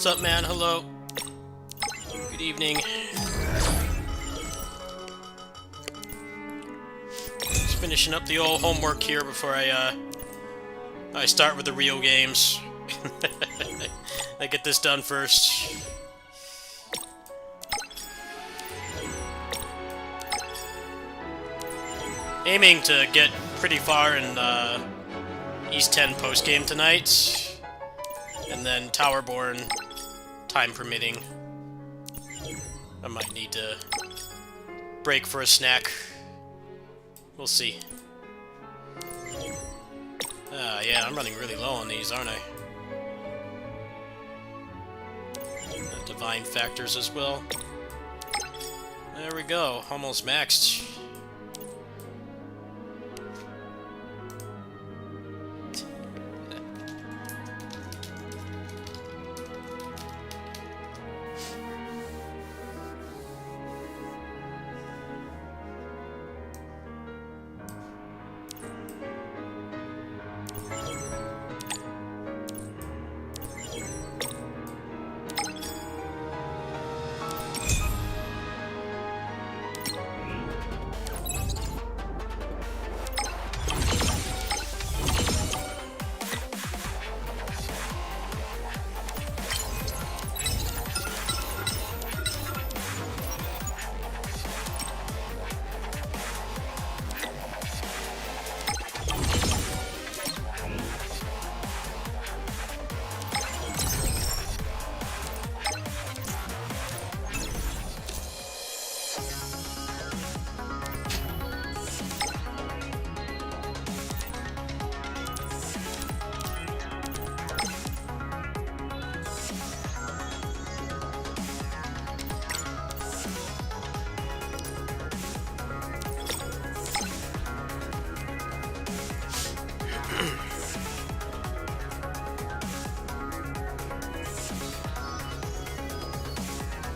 What's up, man? Hello. Good evening. Just finishing up the old homework here before I start with the real games. I get this done first. Aiming to get pretty far in Ys X postgame tonight, and then Towerborne, time permitting. I might need to break for a snack. We'll see. Yeah, I'm running really low on these, aren't I? Divine factors as well. There we go, almost maxed.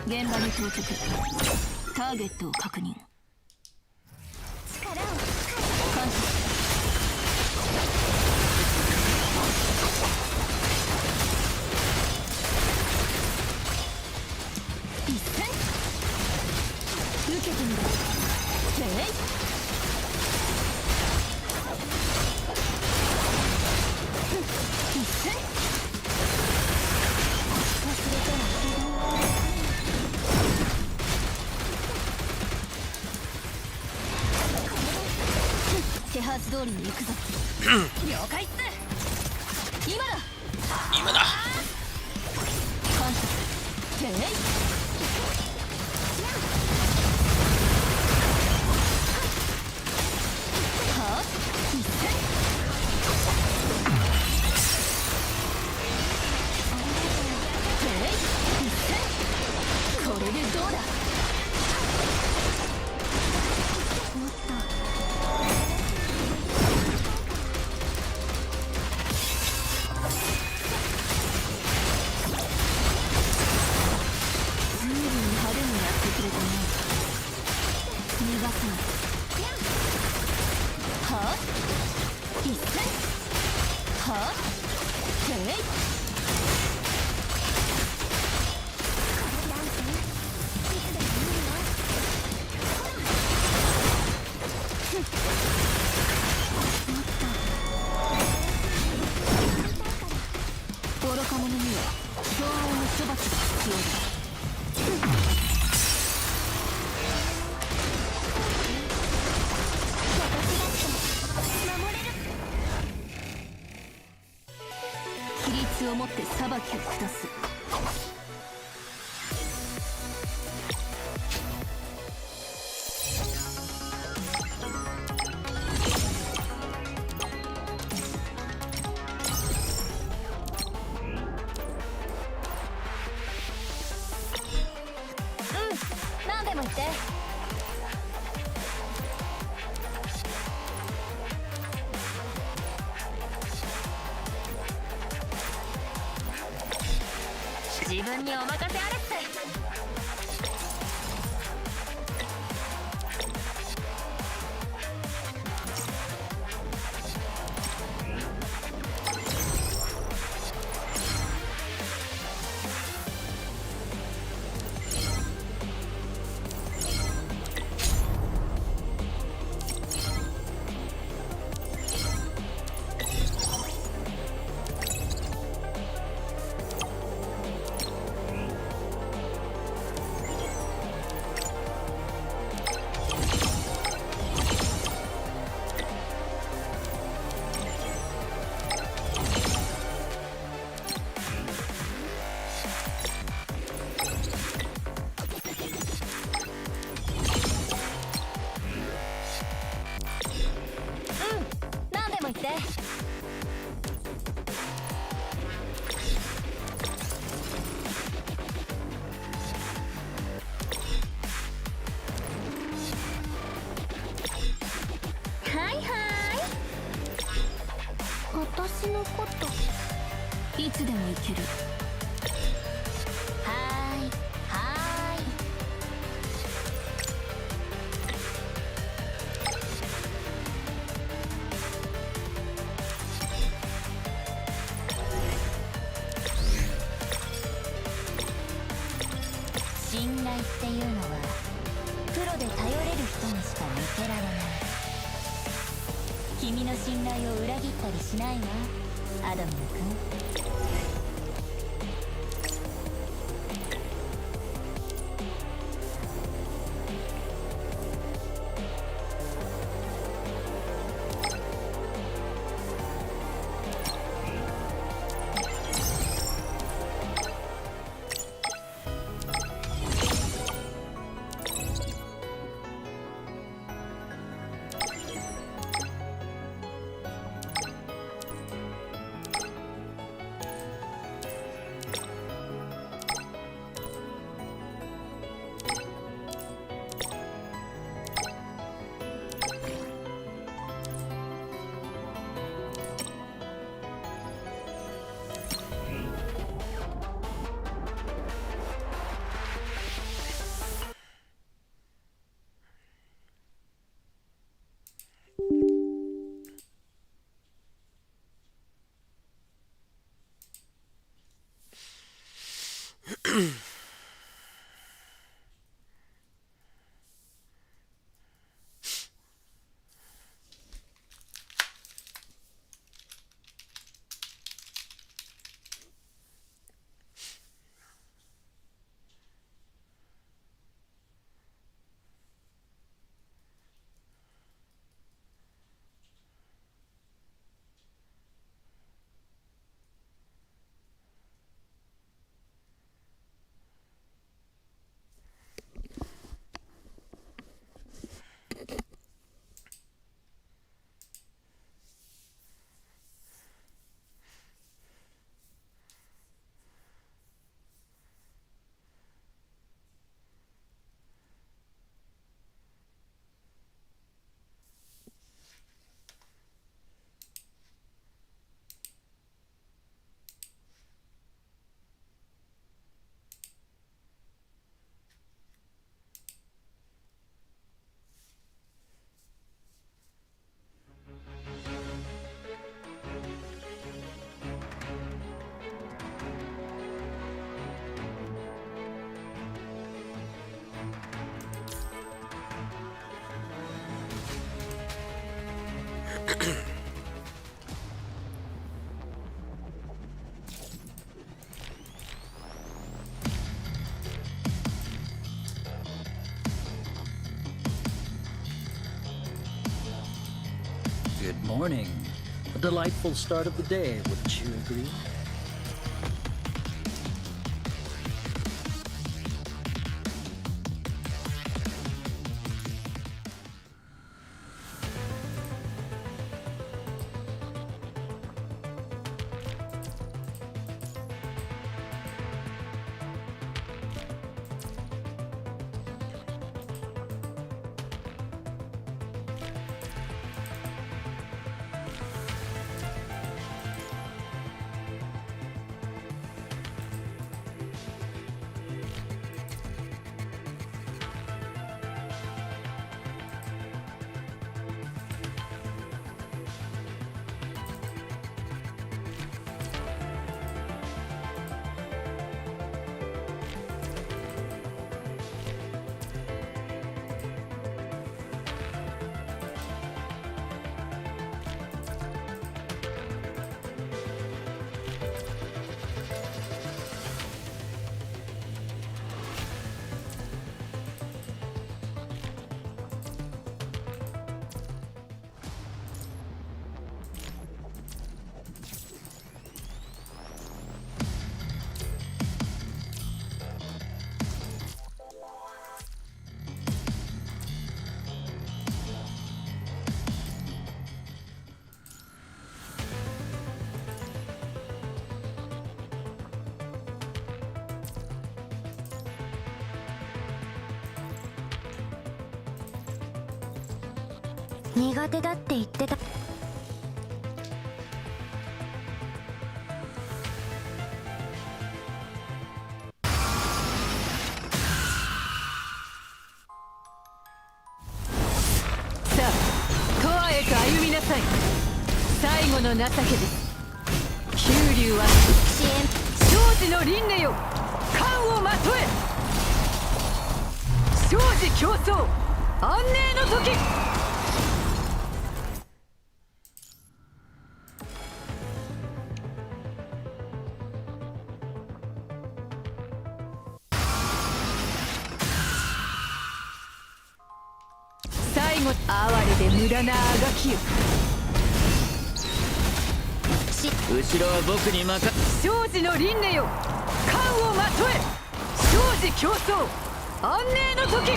現場に到着。ターゲットを確認。力を感謝。一戦受けてみろ。一戦忘れては手はず通りに行くぞ。了解っす。今だ。今だ。感謝。てい。はあ。一戦。てい。一戦。これでどうだ。おっと。愚か者には相応の処罰が必要だ。規律をもって裁きを下す。何でも言って。自分にお任せあれって。こといつでも行ける。はーいはーい。信頼っていうのはプロで頼れる人にしか向けられない。君の信頼を裏切ったりしないわ、アダム君。Good morning. A delightful start of the day, wouldn't you agree? 後の情けです。九竜は支援生死の輪廻よ、冠をまとえ。生死競争、安寧の時。最後哀れで無駄なあがきよ。後ろは僕に任生死の輪廻よ、冠をまとえ。生死競争、安寧の時。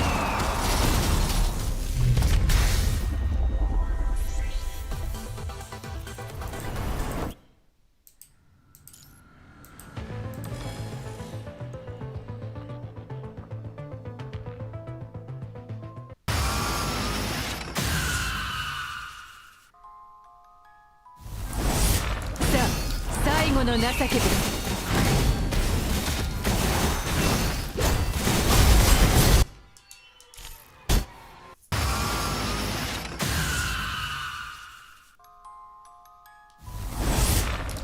さあ、最後の情けです。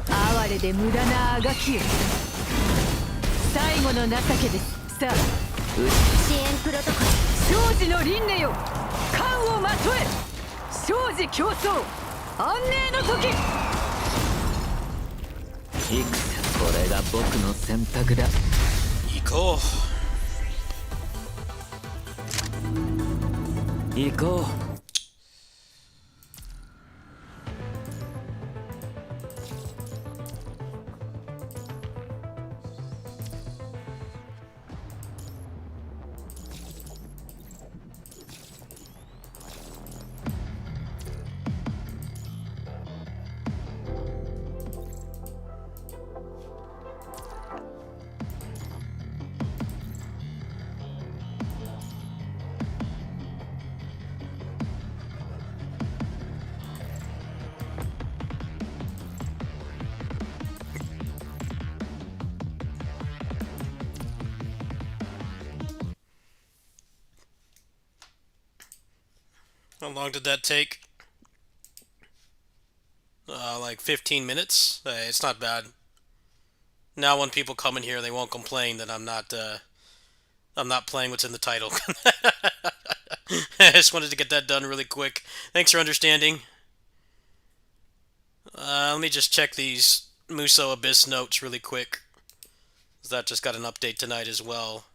哀れで無駄なあがきよ。最後の情けです。さあ、支援プロトコル生死の輪廻よ、冠をまとえ。生死競争、安寧の時。いくつこれが僕の選択だ。行こ行こう。How long did that take? Like 15 minutes? Hey, it's not bad. Now when people come in here, they won't complain that I'm not playing what's in the title. I just wanted to get that done really quick. Thanks for understanding. Let me just check these Muso Abyss notes really quick. That just got an update tonight as well.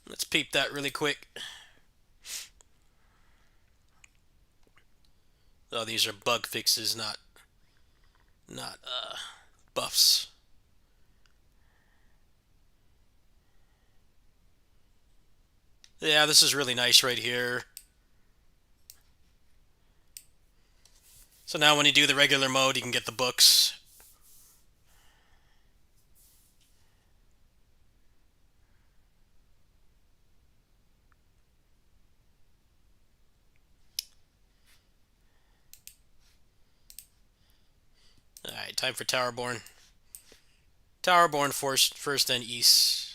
Let's peep that really quick. Oh, these are bug fixes, not buffs. Yeah, this is really nice right here. So now when you do the regular mode, you can get the books. Alright, time for Towerborne. Towerborne first, then Ys.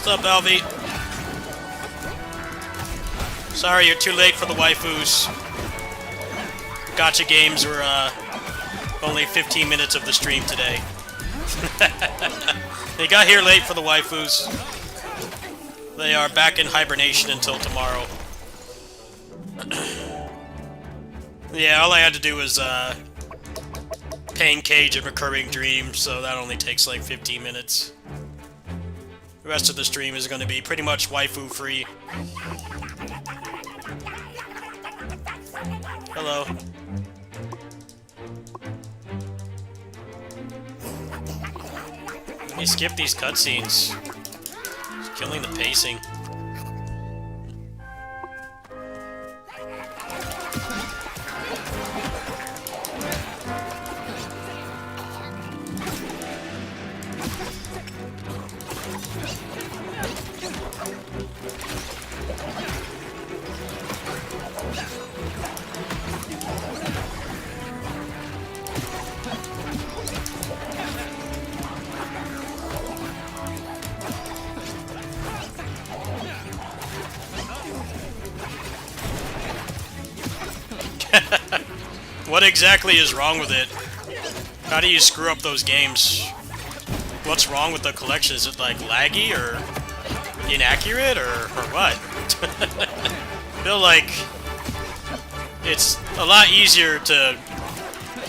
What's up, Alvi? Sorry, you're too late for the waifus. Gotcha games were only 15 minutes of the stream today. They got here late for the waifus. They are back in hibernation until tomorrow. Yeah, all I had to do was Pain Cage and Recurring Dream, so that only takes like 15 minutes. The rest of the stream is going to be pretty much waifu free. Hello. Let me skip these cutscenes. It's killing the pacing. What exactly is wrong with it? How do you screw up those games? What's wrong with the collection? Is it like laggy or inaccurate or what? I feel like it's a lot easier to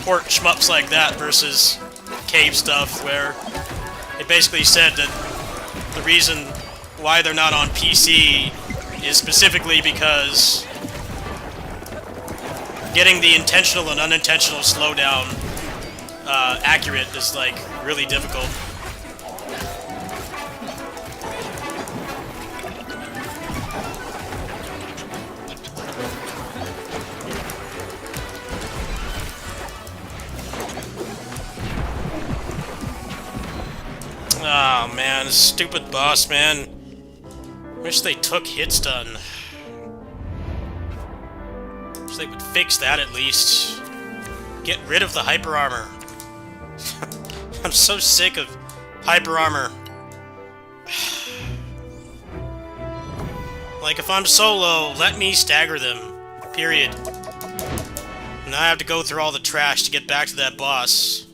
port shmups like that versus cave stuff where it basically said that the reason why they're not on PC is specifically because getting the intentional and unintentional slowdown accurate is like really difficult. Oh man, this stupid boss, man. Wish they took hit stun. Wish they would fix that at least. Get rid of the hyper armor. I'm so sick of hyper armor. Like, if I'm solo, let me stagger them. Period. Now I have to go through all the trash to get back to that boss.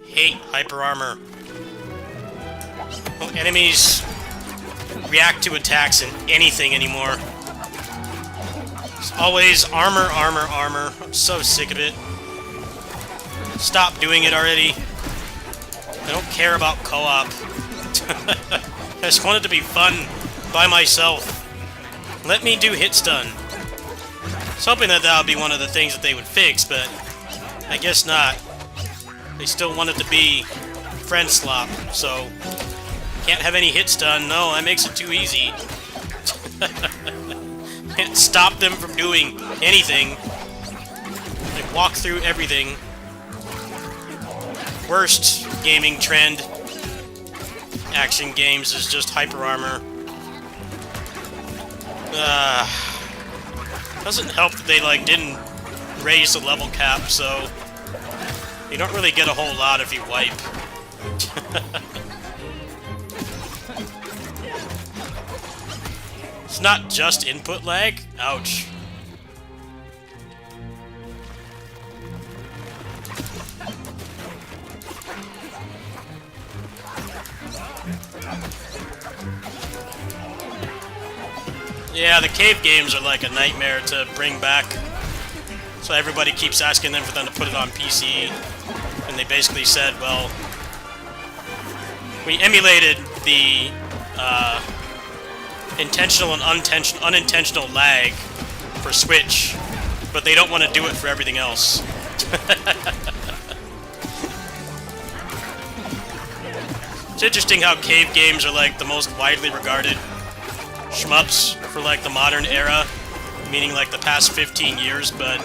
Hate hyper armor. Well, enemies react to attacks in anything anymore. It's always armor, armor, armor. I'm so sick of it. Stop doing it already. I don't care about co-op. I just want it to be fun by myself. Let me do hit stun. I was hoping that would be one of the things that they would fix, but I guess not. They still want it to be friend slop, so can't have any hit stun. No, that makes it too easy. Can't stop them from doing anything. They walk through everything. Worst gaming trend. Action games is just hyper armor. Doesn't help that they didn't raise the level cap, so you don't really get a whole lot if you wipe. It's not just input lag. Ouch. Yeah, the cave games are like a nightmare to bring back. So everybody keeps asking them for them to put it on PC. And they basically said, well, we emulated the intentional and unintentional lag for Switch, but they don't want to do it for everything else. It's interesting how cave games are like the most widely regarded shmups for like the modern era, meaning like the past 15 years, but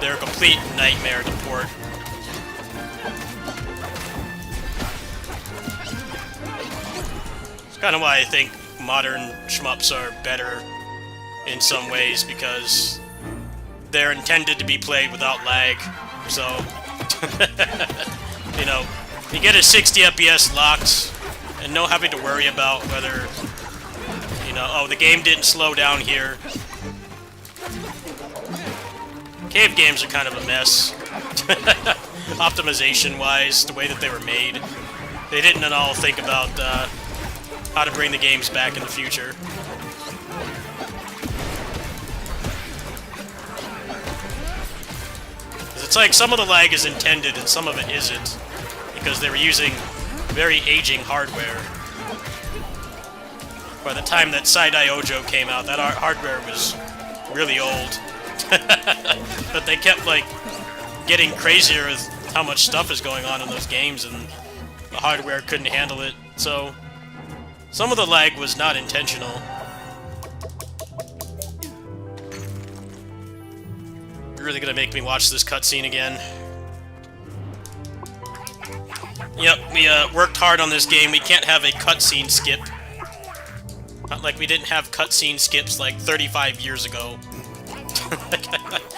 they're a complete nightmare to port. It's kind of why I think modern shmups are better in some ways, because they're intended to be played without lag, so you know, you get a 60 FPS locked and no having to worry about whether, you know, oh, the game didn't slow down here. Cave games are kind of a mess. Optimization-wise, the way that they were made. They didn't at all think about how to bring the games back in the future. It's like some of the lag is intended and some of it isn't, because they were using very aging hardware. By the time that Side-Eye Ojo came out, that hardware was really old. But they kept, like, getting crazier with how much stuff is going on in those games, and the hardware couldn't handle it. So, some of the lag was not intentional. You're really gonna make me watch this cutscene again. Yep, we worked hard on this game. We can't have a cutscene skip. Not like we didn't have cutscene skips like 35 years ago.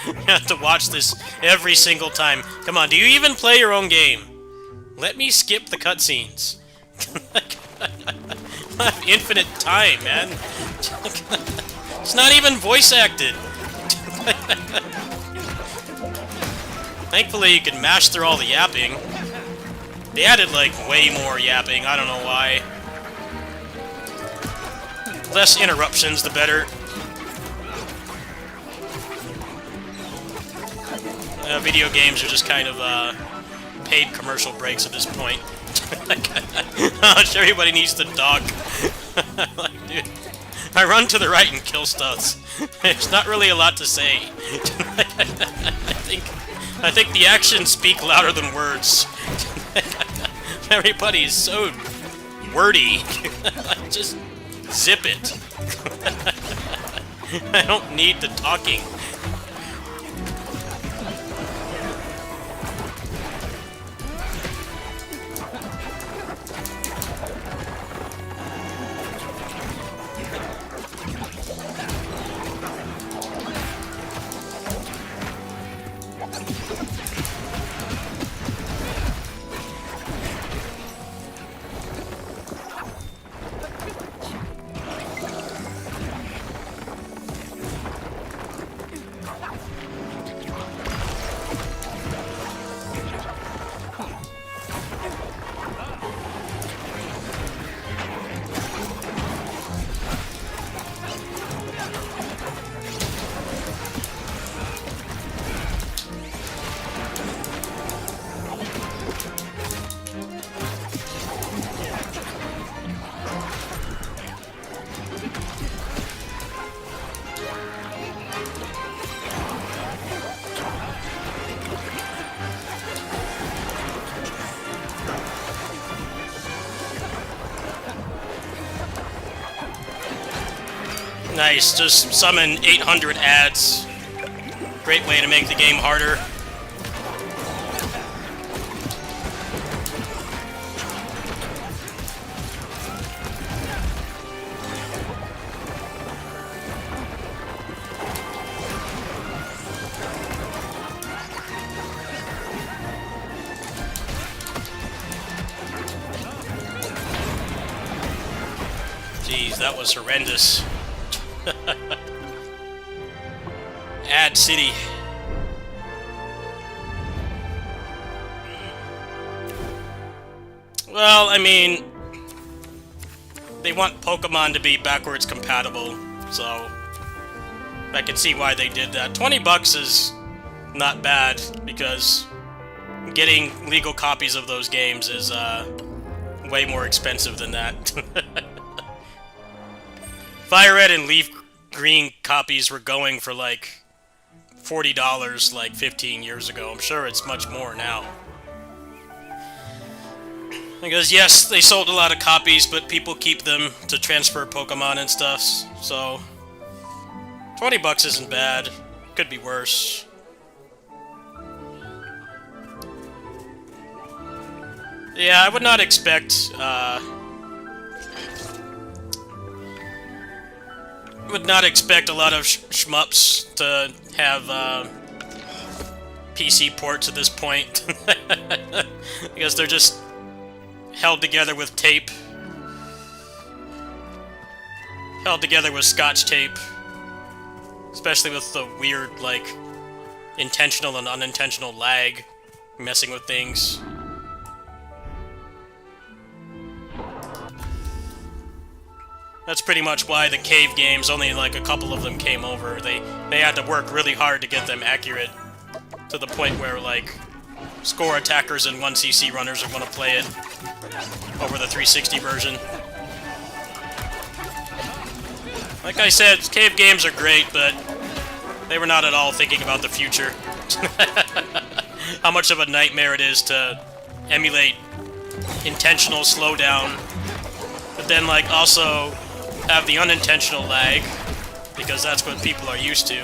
You have to watch this every single time. Come on, do you even play your own game? Let me skip the cutscenes. I have infinite time, man. It's not even voice acted. Thankfully, you can mash through all the yapping. They added, like, way more yapping. I don't know why. Less interruptions, the better. Video games are just kind of, paid commercial breaks at this point. Everybody needs to talk. Like, dude, I run to the right and kill stuff. There's not really a lot to say. I think the actions speak louder than words. Everybody is so wordy. Just zip it. I don't need the talking. Nice, just summon 800 ads. Great way to make the game harder. Jeez, that was horrendous. Ad City. Well, I mean, they want Pokemon to be backwards compatible, so I can see why they did that. 20 bucks is not bad, because getting legal copies of those games is way more expensive than that. Fire Red and Leaf Green copies were going for like $40 like 15 years ago. I'm sure it's much more now. Because yes, they sold a lot of copies, but people keep them to transfer Pokemon and stuff, so $20 isn't bad. Could be worse. Yeah, I would not expect a lot of shmups to have PC ports at this point. Because they're just held together with tape. Held together with Scotch tape. Especially with the weird, like, intentional and unintentional lag messing with things. That's pretty much why the cave games, only like a couple of them came over. They had to work really hard to get them accurate to the point where, like, score attackers and 1cc runners are going to play it over the 360 version. Like I said, cave games are great, but they were not at all thinking about the future. How much of a nightmare it is to emulate intentional slowdown, but then, like, also have the unintentional lag, because that's what people are used to.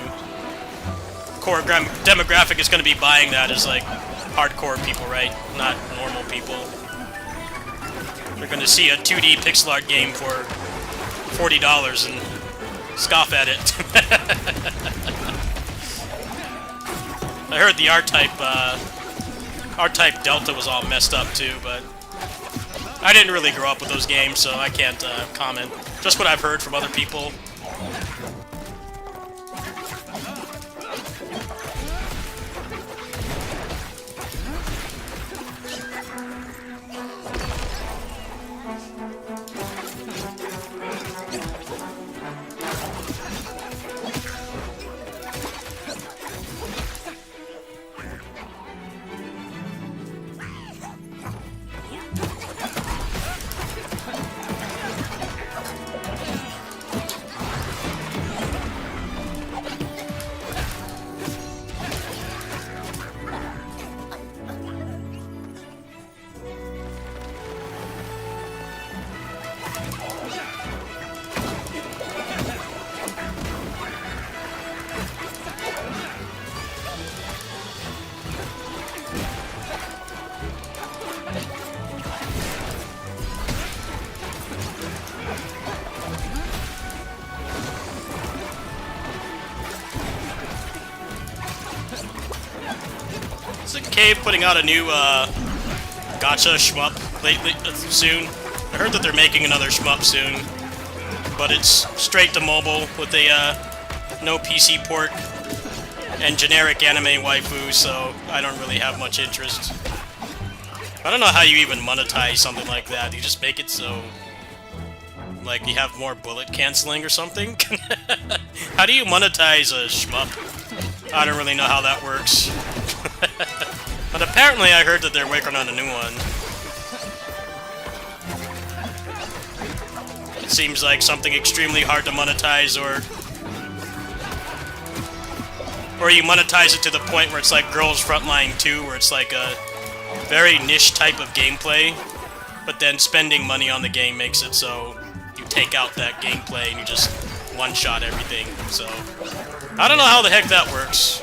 Core demographic is going to be buying that as, like, hardcore people, right? Not normal people. They're going to see a 2D pixel art game for $40 and scoff at it. I heard the R-Type Delta was all messed up too, but I didn't really grow up with those games, so I can't comment. Just what I've heard from other people. Cave putting out a new gacha shmup soon. I heard that they're making another shmup soon, but it's straight to mobile with a no PC port and generic anime waifu, so I don't really have much interest. I don't know how you even monetize something like that. You just make it so, like, you have more bullet canceling or something? How do you monetize a shmup? I don't really know how that works. But apparently I heard that they're working on a new one. It seems like something extremely hard to monetize, or you monetize it to the point where it's like Girls Frontline 2, where it's like a very niche type of gameplay, but then spending money on the game makes it so you take out that gameplay and you just one-shot everything. So I don't know how the heck that works,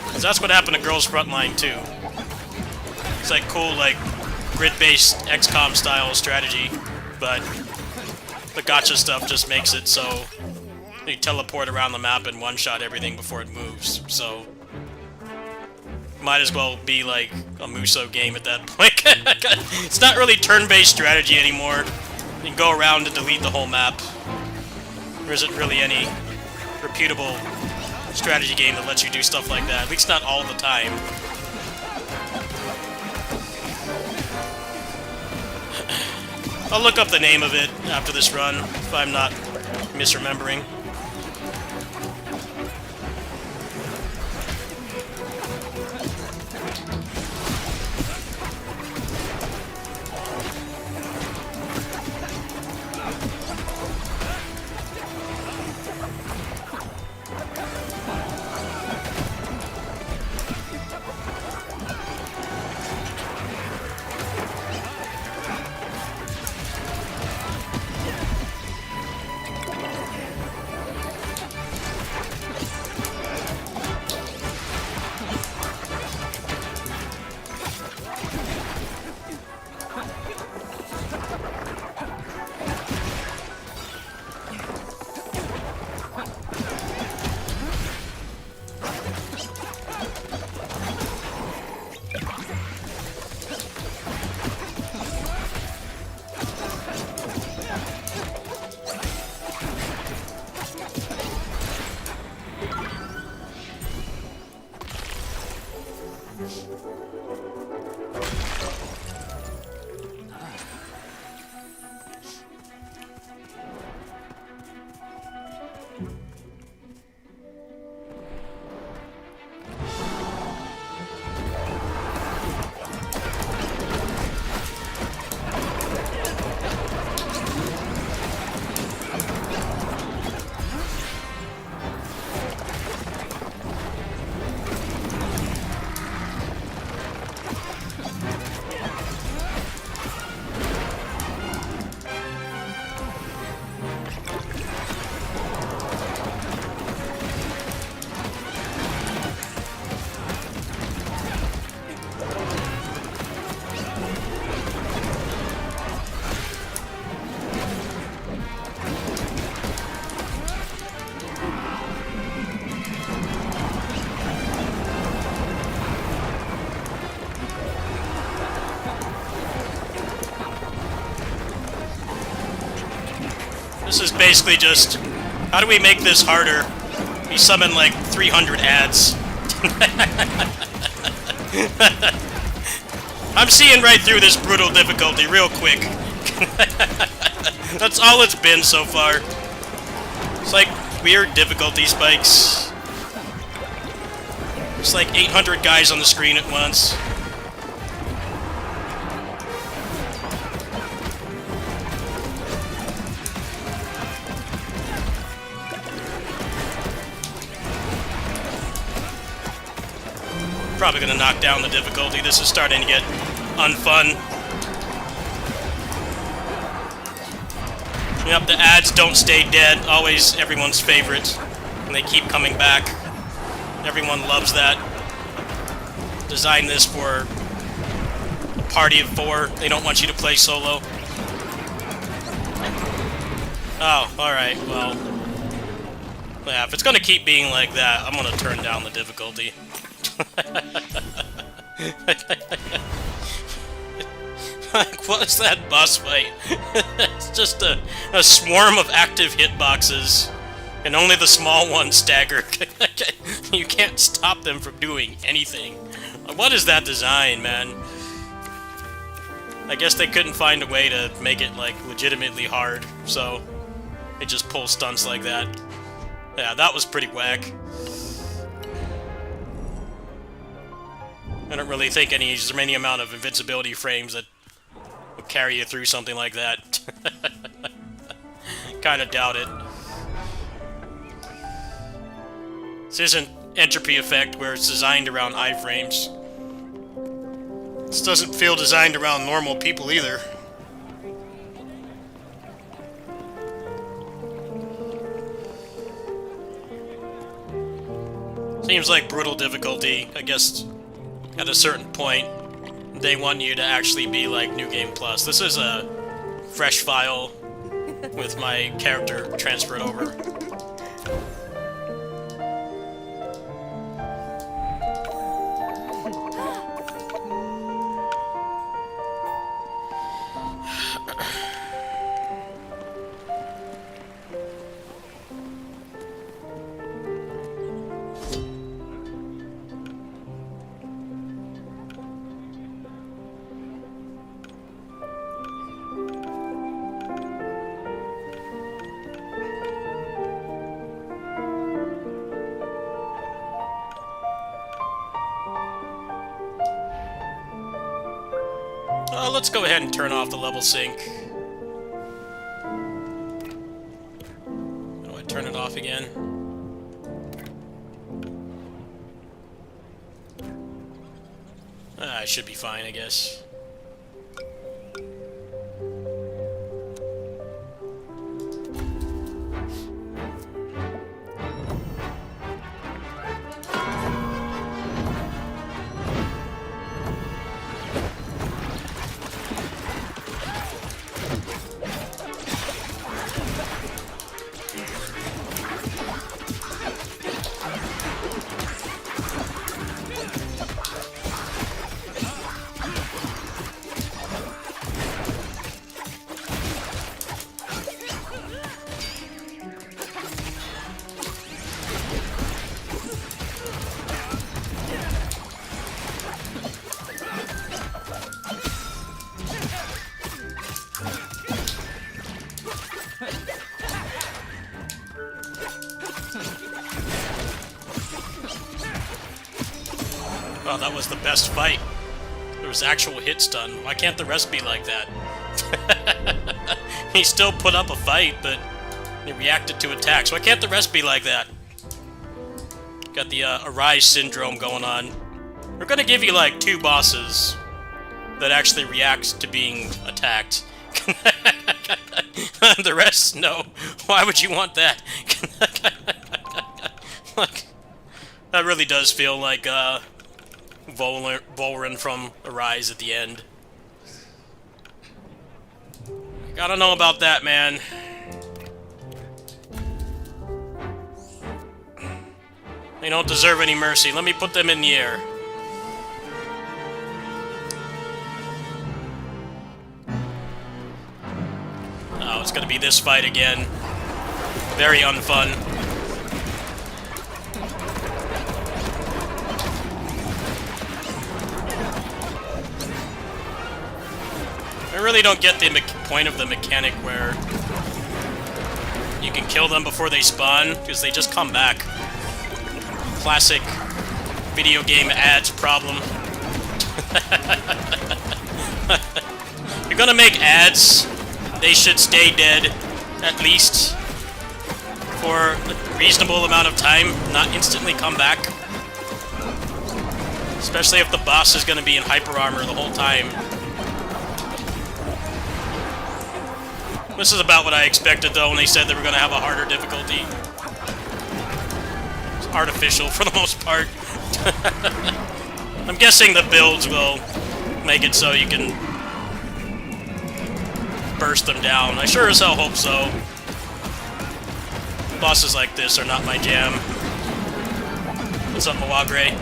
because that's what happened to Girls Frontline 2. It's like cool, like, grid-based XCOM style strategy, but the gacha stuff just makes it so you teleport around the map and one-shot everything before it moves, so might as well be like a Muso game at that point. It's not really turn-based strategy anymore. You can go around and delete the whole map. There isn't really any reputable strategy game that lets you do stuff like that, at least not all the time. I'll look up the name of it after this run, if I'm not misremembering. basically just, how do we make this harder? We summon like 300 ads. I'm seeing right through this brutal difficulty real quick. That's all it's been so far. It's like weird difficulty spikes. It's like 800 guys on the screen at once. Probably gonna knock down the difficulty. This is starting to get unfun. Yep, the ads don't stay dead. Always everyone's favorite. And they keep coming back. Everyone loves that. Designed this for a party of 4. They don't want you to play solo. Oh, alright, well. Yeah, if it's gonna keep being like that, I'm gonna turn down the difficulty. Like, what's that boss fight? It's just a swarm of active hitboxes, and only the small ones stagger. You can't stop them from doing anything. What is that design, man? I guess they couldn't find a way to make it, like, legitimately hard, so they just pull stunts like that. Yeah, that was pretty whack. I don't really think there's any amount of invincibility frames that will carry you through something like that. Kinda doubt it. This isn't entropy effect where it's designed around iframes. This doesn't feel designed around normal people either. Seems like brutal difficulty, I guess. At a certain point, they want you to actually be like New Game Plus. This is a fresh file with my character transferred over. Let's go ahead and turn off the level sync. How do I turn it off again? I should be fine, I guess. Oh, that was the best fight. There was actual hit stun. Why can't the rest be like that? He still put up a fight, but he reacted to attacks. Why can't the rest be like that? Got the Ys syndrome going on. We're gonna give you like 2 bosses that actually react to being attacked. The rest, no. Why would you want that? Look, that really does feel like Volren from Ys at the end. I don't know about that, man. They don't deserve any mercy. Let me put them in the air. Oh, it's gonna be this fight again. Very unfun. I really don't get the point of the mechanic where you can kill them before they spawn, because they just come back. Classic video game ads problem. You're gonna make ads, they should stay dead, at least, for a reasonable amount of time, not instantly come back. Especially if the boss is gonna be in hyper armor the whole time. This is about what I expected, though, when they said they were gonna have a harder difficulty. It's artificial, for the most part. I'm guessing the builds will make it so you can burst them down. I sure as hell hope so. Bosses like this are not my jam. What's up, Mawagre?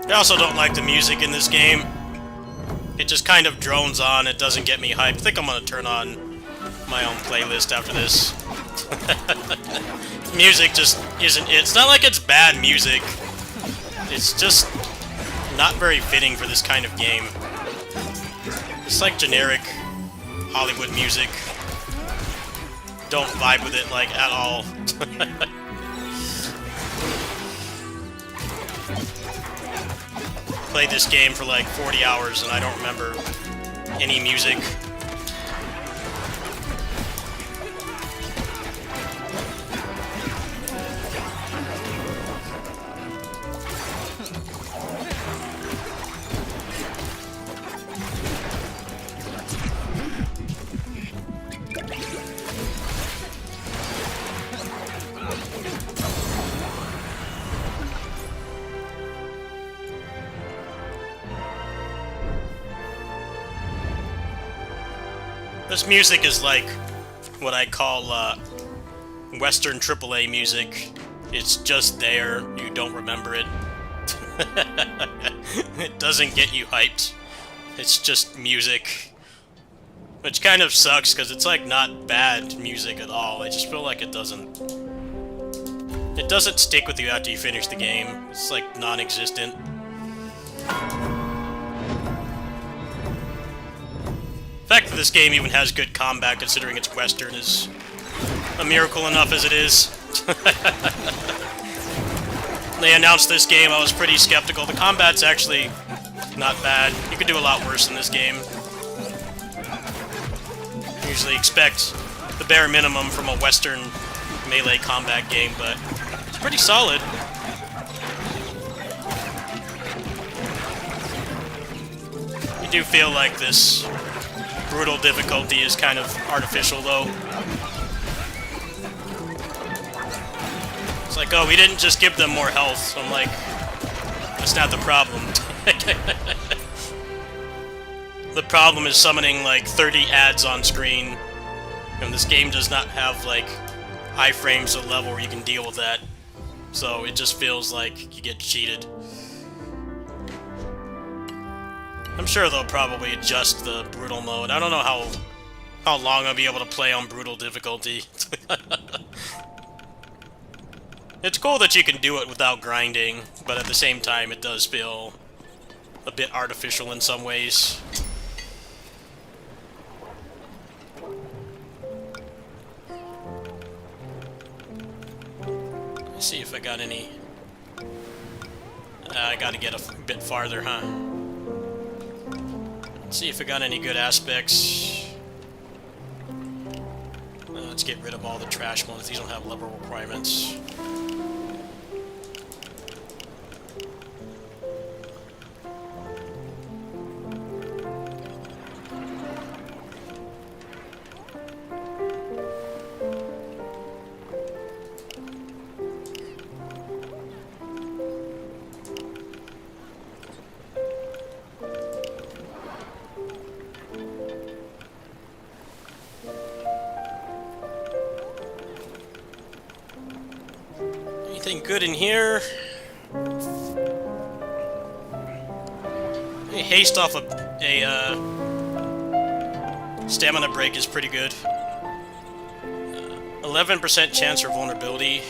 I also don't like the music in this game. It just kind of drones on, it doesn't get me hyped. I think I'm gonna turn on my own playlist after this. Music just isn't it. It's not like it's bad music. It's just not very fitting for this kind of game. It's like generic Hollywood music. Don't vibe with it, like, at all. Played this game for like 40 hours and I don't remember any music. This music is like what I call Western AAA music. It's just there, you don't remember it. It doesn't get you hyped. It's just music. Which kind of sucks, because it's like not bad music at all. I just feel like it doesn't stick with you after you finish the game. It's like non-existent. The fact that this game even has good combat, considering it's Western, is a miracle enough as it is. They announced this game, I was pretty skeptical. The combat's actually not bad. You could do a lot worse in this game. Usually expect the bare minimum from a Western melee combat game, but it's pretty solid. You do feel like this brutal difficulty is kind of artificial, though. It's like, oh, we didn't just give them more health. So I'm like, that's not the problem. The problem is summoning like 30 ads on screen, and this game does not have like iframes to the level where you can deal with that. So it just feels like you get cheated. I'm sure they'll probably adjust the brutal mode. I don't know how long I'll be able to play on brutal difficulty. It's cool that you can do it without grinding, but at the same time it does feel a bit artificial in some ways. Let's see if I got any... I gotta get a bit farther, huh? Let's see if I got any good aspects. Let's get rid of all the trash ones. These don't have level requirements. Anything good in here? A haste off a stamina break is pretty good. 11% chance for vulnerability.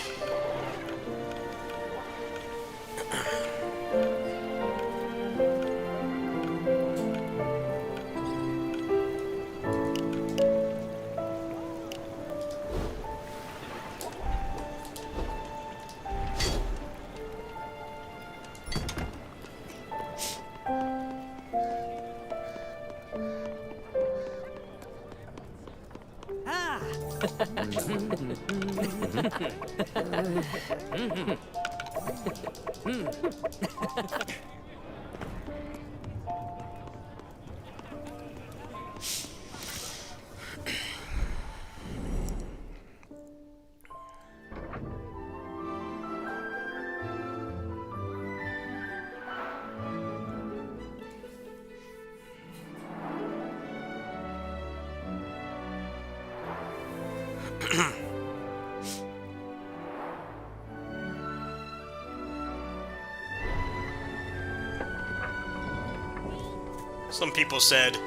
Some people said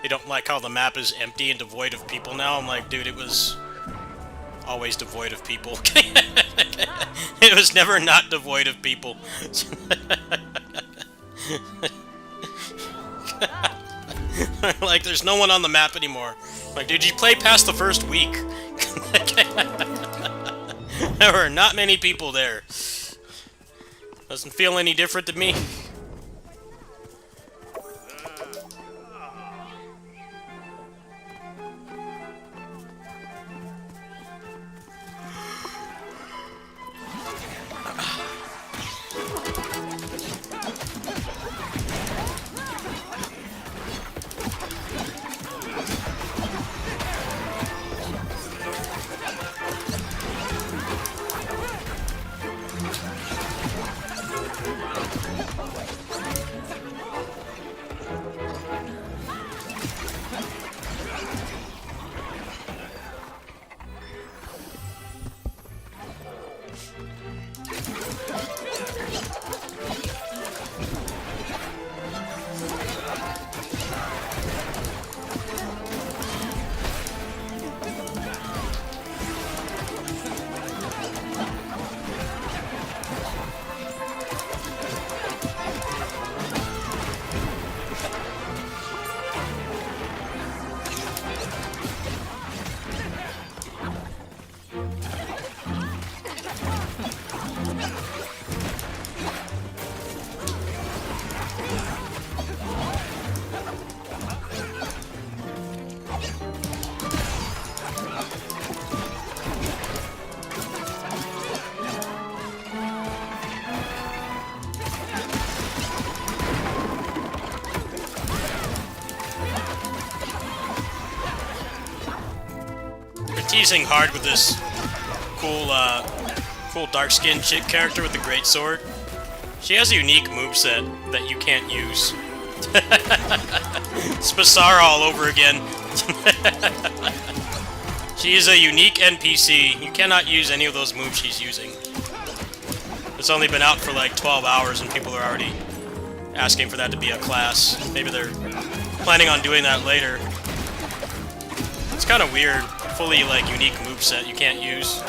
they don't like how the map is empty and devoid of people now. I'm like, dude, it was always devoid of people. It was never not devoid of people. Like, there's no one on the map anymore. Like, dude, you play past the first week. There were not many people there. Doesn't feel any different to me. Teasing hard with this cool dark-skinned chick character with the greatsword. She has a unique moveset that you can't use. It's Basara all over again. She is a unique NPC. You cannot use any of those moves she's using. It's only been out for like 12 hours and people are already asking for that to be a class. Maybe they're planning on doing that later. It's kind of weird. Fully, like, unique moveset you can't use.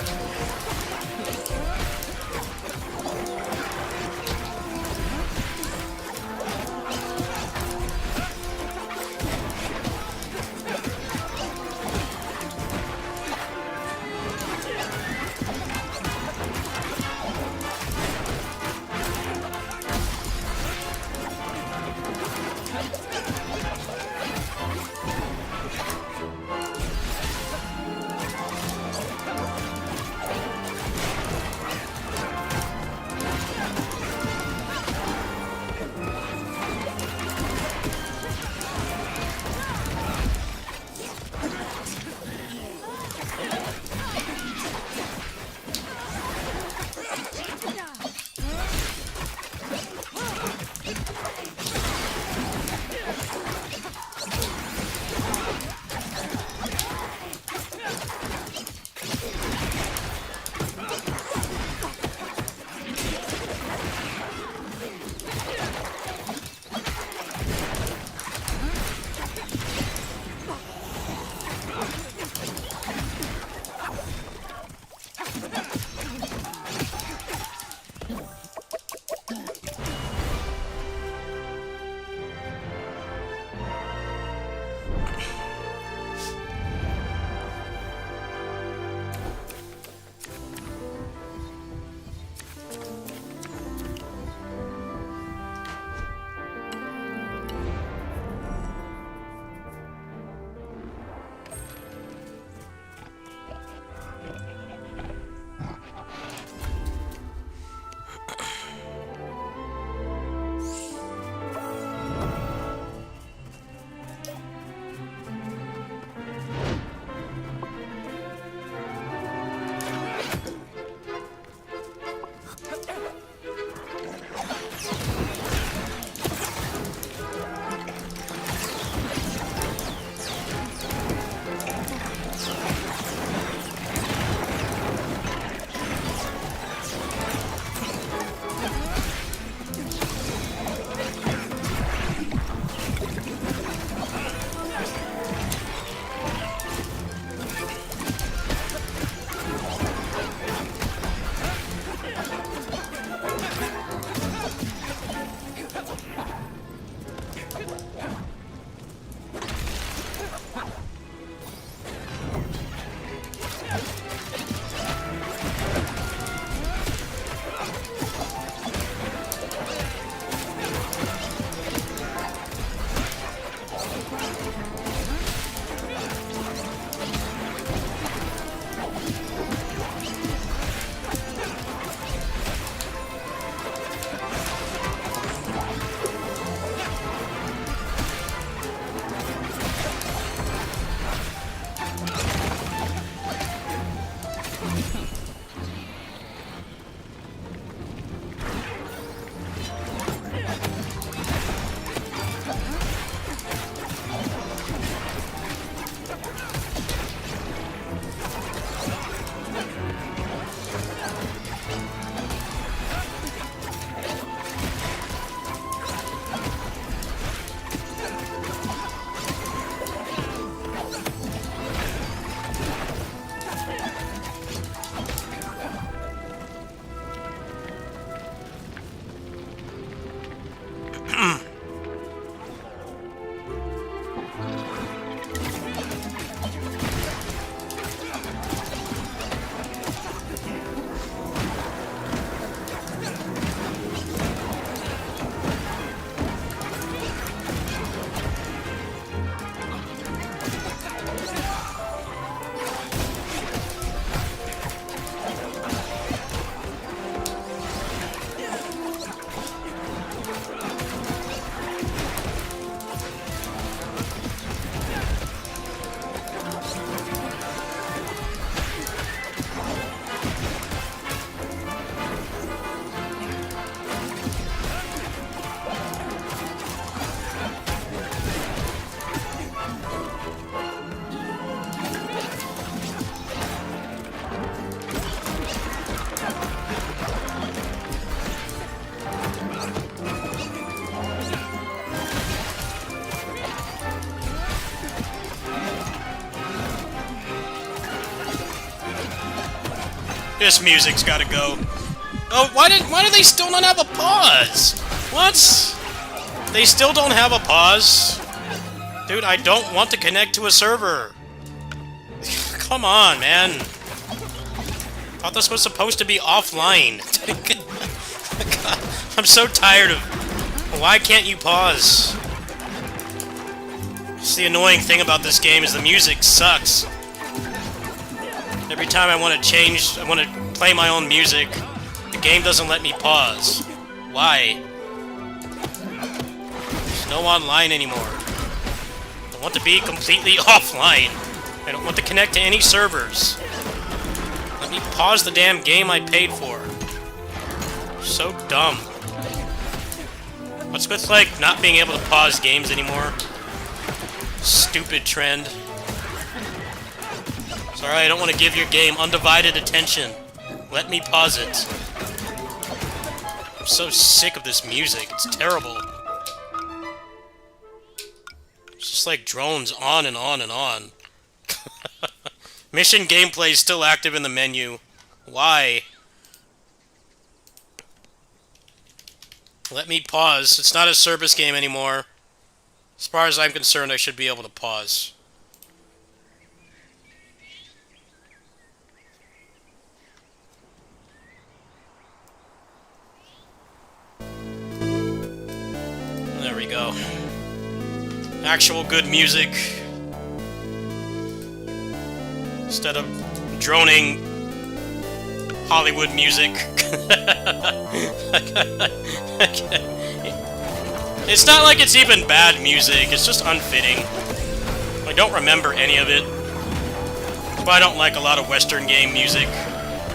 This music's gotta go. Oh, why do they still not have a pause? What? They still don't have a pause? Dude, I don't want to connect to a server. Come on, man. Thought this was supposed to be offline. God, I'm so tired of... Why can't you pause? That's the annoying thing about this game is the music sucks. Every time I want to play my own music, the game doesn't let me pause. Why? There's no online anymore. I want to be completely offline. I don't want to connect to any servers. Let me pause the damn game I paid for. So dumb. What's with, like, not being able to pause games anymore? Stupid trend. Sorry, I don't want to give your game undivided attention. Let me pause it. I'm so sick of this music. It's terrible. It's just like drones on and on and on. Mission gameplay is still active in the menu. Why? Let me pause. It's not a service game anymore. As far as I'm concerned, I should be able to pause. There we go. Actual good music. Instead of droning Hollywood music. It's not like it's even bad music, it's just unfitting. I don't remember any of it. That's why I don't like a lot of Western game music.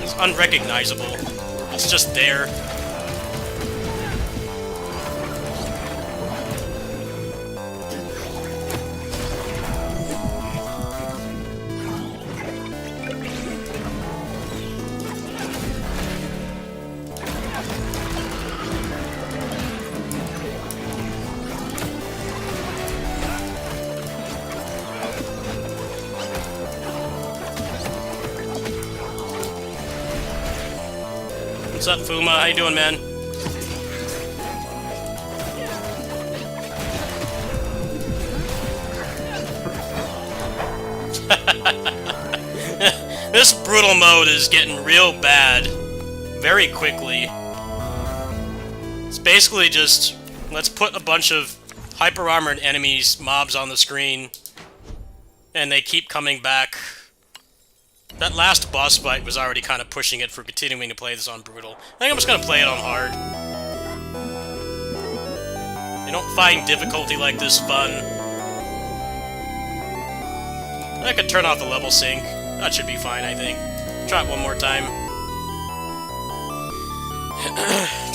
It's unrecognizable. It's just there. What's up, Fuma? How you doing, man? This brutal mode is getting real bad very quickly. It's basically just, let's put a bunch of hyper-armored enemies, mobs on the screen, and they keep coming back. That last boss fight was already kind of pushing it for continuing to play this on brutal. I think I'm just going to play it on hard. I don't find difficulty like this fun. I could turn off the level sync. That should be fine, I think. Try it one more time.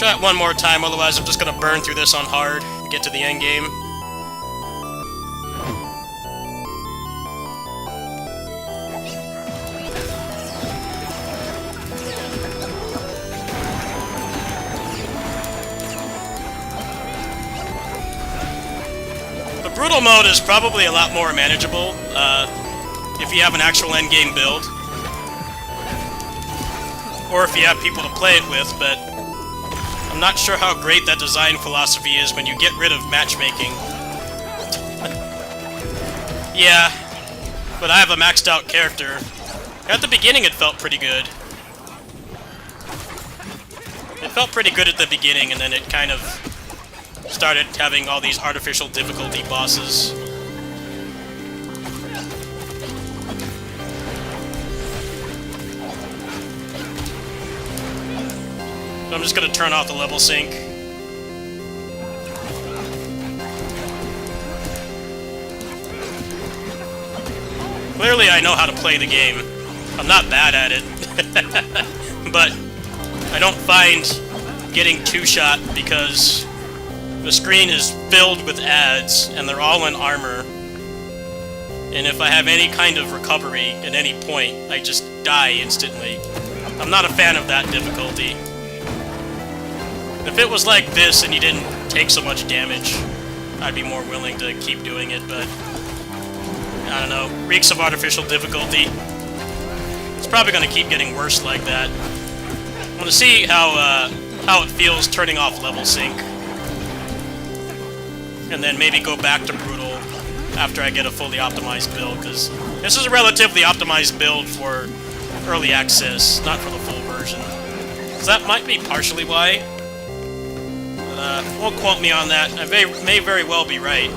Try it one more time, otherwise I'm just going to burn through this on hard and get to the end game. Brutal mode is probably a lot more manageable if you have an actual endgame build, or if you have people to play it with, but I'm not sure how great that design philosophy is when you get rid of matchmaking. Yeah, but I have a maxed out character. At the beginning it felt pretty good. It felt pretty good at the beginning, and then it kind of started having all these artificial difficulty bosses. So I'm just gonna turn off the level sync. Clearly I know how to play the game. I'm not bad at it. But I don't find getting two-shot because the screen is filled with ads, and they're all in armor. And if I have any kind of recovery at any point, I just die instantly. I'm not a fan of that difficulty. If it was like this and you didn't take so much damage, I'd be more willing to keep doing it, but I don't know. Reeks of artificial difficulty. It's probably going to keep getting worse like that. I want to see how it feels turning off level sync. And then maybe go back to brutal after I get a fully optimized build, because this is a relatively optimized build for early access, not for the full version. So that might be partially why. But, won't quote me on that. I may very well be right.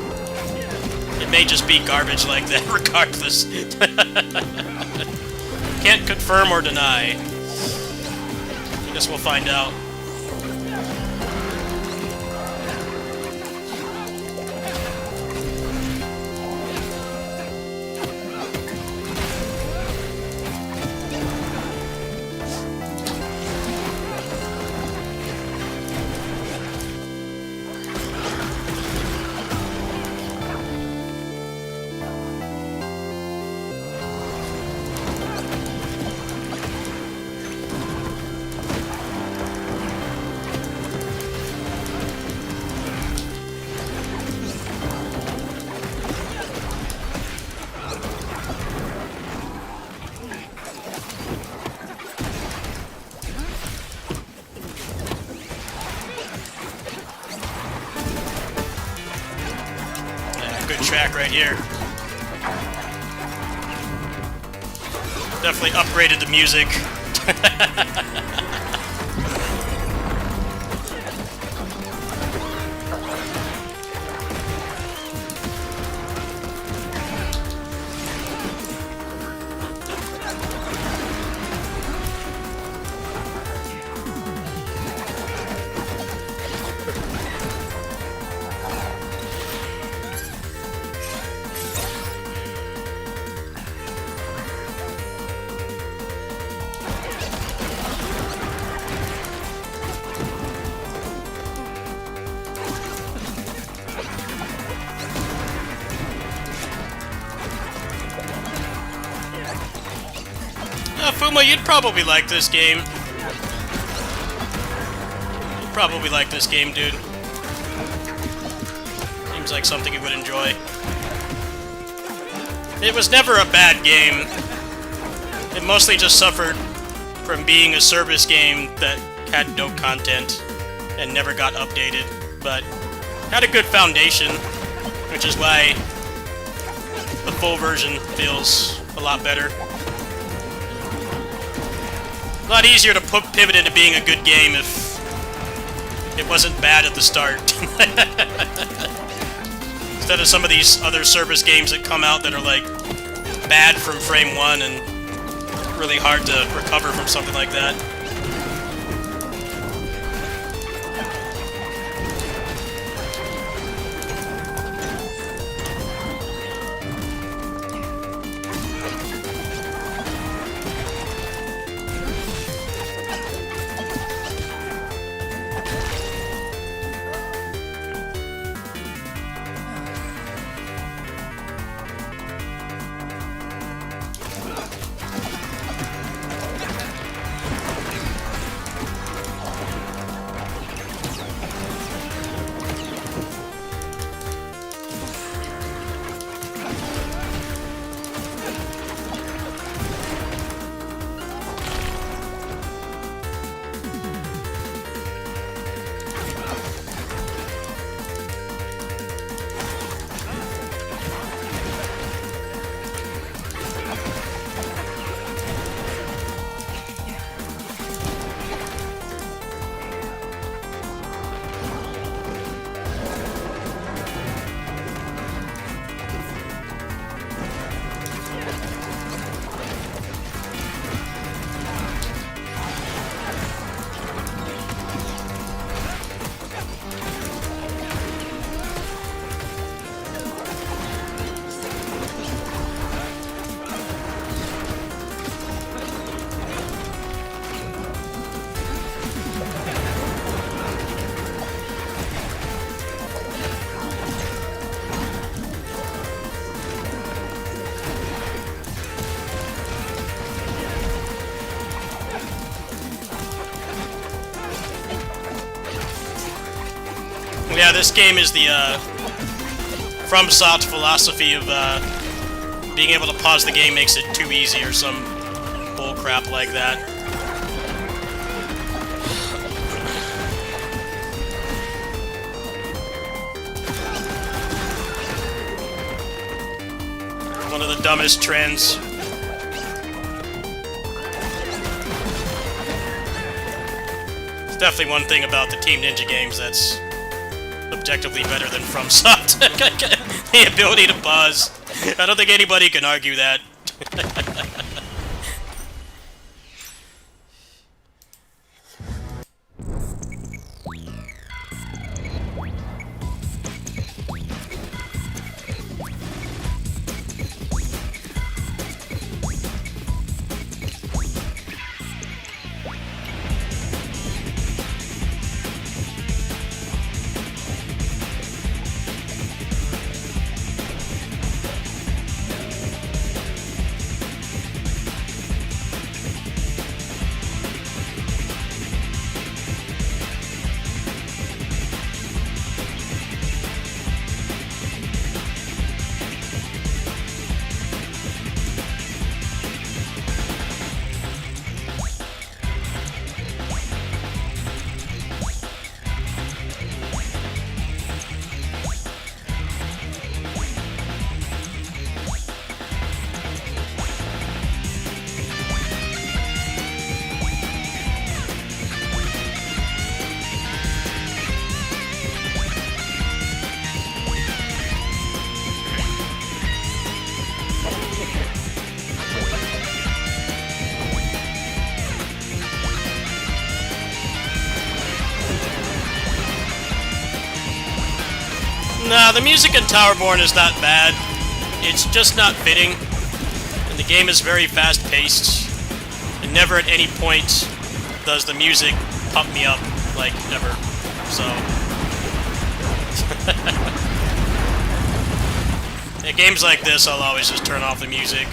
It may just be garbage like that regardless. Can't confirm or deny. I guess we'll find out. Good track right here. Definitely upgraded the music. Fuma, you'd probably like this game. You'd probably like this game, dude. Seems like something you would enjoy. It was never a bad game. It mostly just suffered from being a service game that had no content and never got updated, but had a good foundation, which is why the full version feels a lot better. A lot easier to pivot into being a good game if it wasn't bad at the start. Instead of some of these other service games that come out that are like bad from frame one and really hard to recover from something like that. Yeah, this game is the FromSoft philosophy of being able to pause the game makes it too easy or some bull crap like that. One of the dumbest trends. It's definitely one thing about the Team Ninja games that's objectively better than FromSoft. The ability to pause. I don't think anybody can argue that. Nah, the music in Towerborne is not bad. It's just not fitting. And the game is very fast-paced. And never at any point does the music pump me up, like, ever. So... At games like this, I'll always just turn off the music.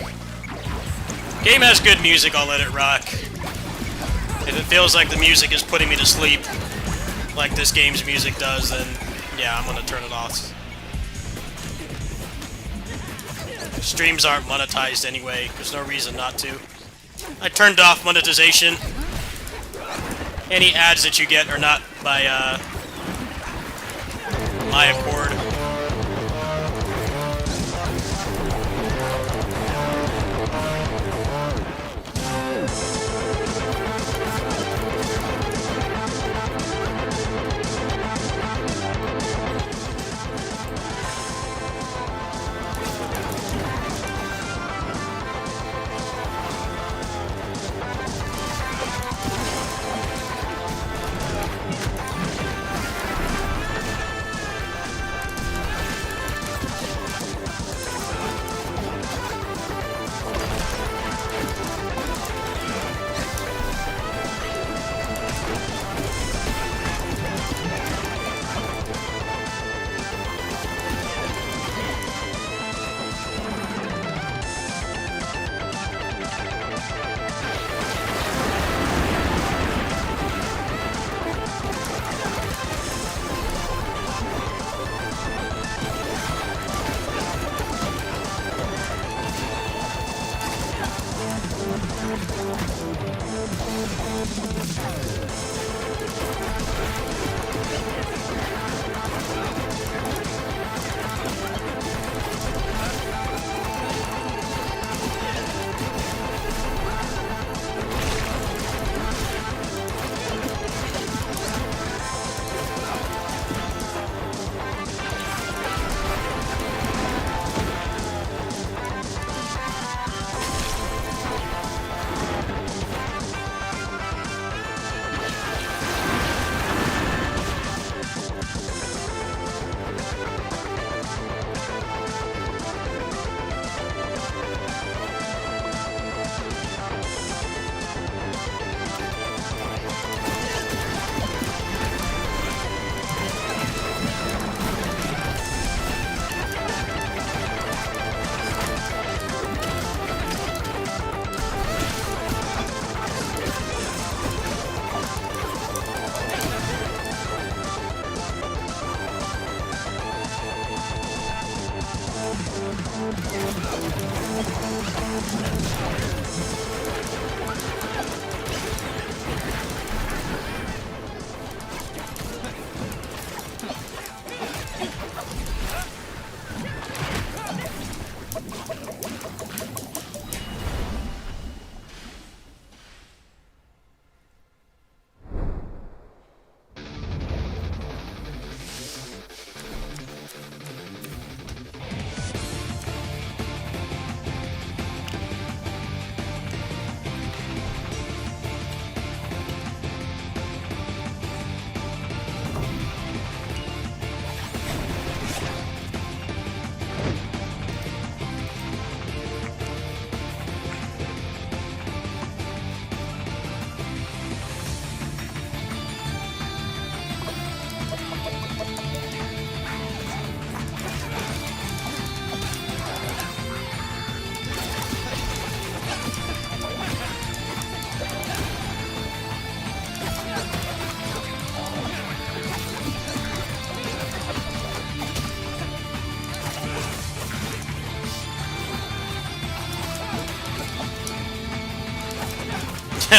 Game has good music, I'll let it rock. If it feels like the music is putting me to sleep, like this game's music does, then yeah, I'm gonna turn it off. Streams aren't monetized anyway, there's no reason not to. I turned off monetization. Any ads that you get are not by my accord.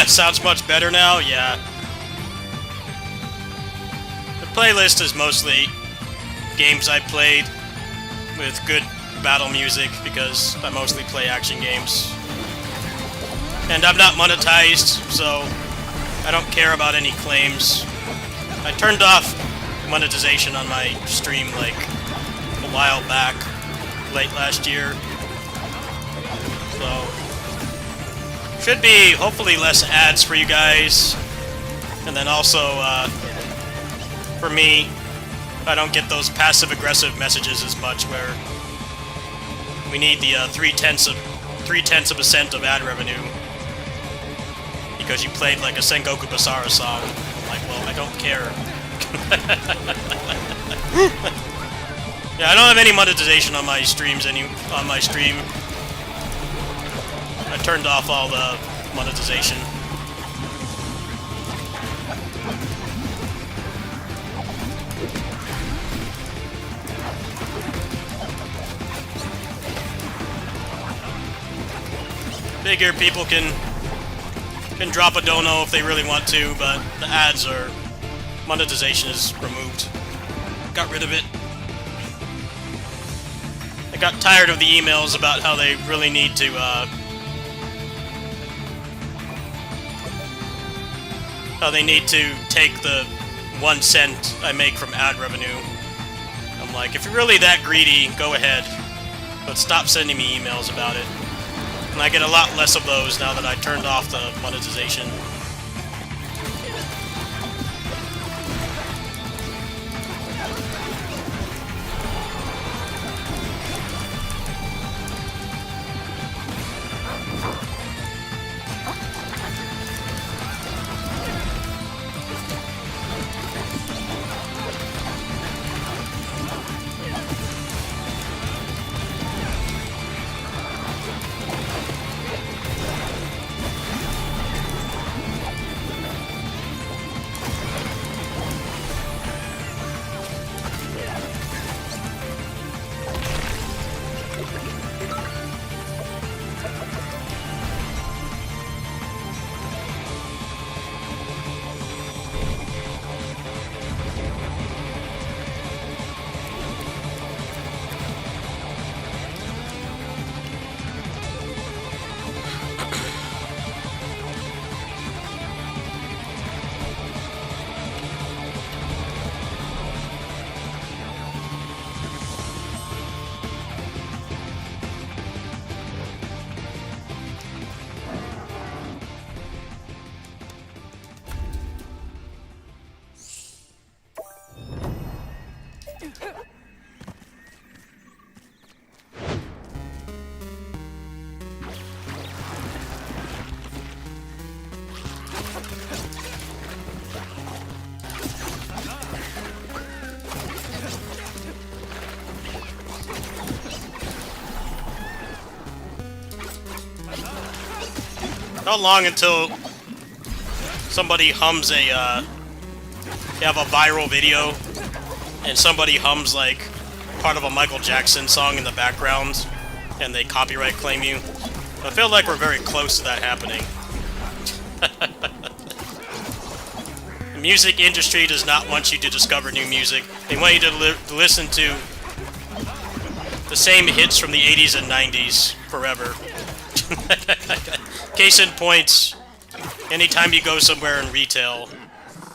Sounds much better now? Yeah. The playlist is mostly games I played with good battle music because I mostly play action games. And I'm not monetized, so I don't care about any claims. I turned off monetization on my stream like a while back, late last year. So should be hopefully less ads for you guys. And then also for me, I don't get those passive-aggressive messages as much where we need the 0.3% of ad revenue because you played like a Sengoku Basara song. I'm like, well, I don't care. Yeah, I don't have any monetization on my streams. On my stream, I turned off all the monetization. Figure people can drop a dono if they really want to, but the ads are... monetization is removed. Got rid of it. I got tired of the emails about how they really need to, how they need to take the 1 cent I make from ad revenue. I'm like, if you're really that greedy, go ahead. But stop sending me emails about it. And I get a lot less of those now that I turned off the monetization. Not long until somebody hums a, you have a viral video, and somebody hums, like, part of a Michael Jackson song in the background, and they copyright claim you. I feel like we're very close to that happening. The music industry does not want you to discover new music. They want you to listen to the same hits from the 80s and 90s forever. Case in point, anytime you go somewhere in retail,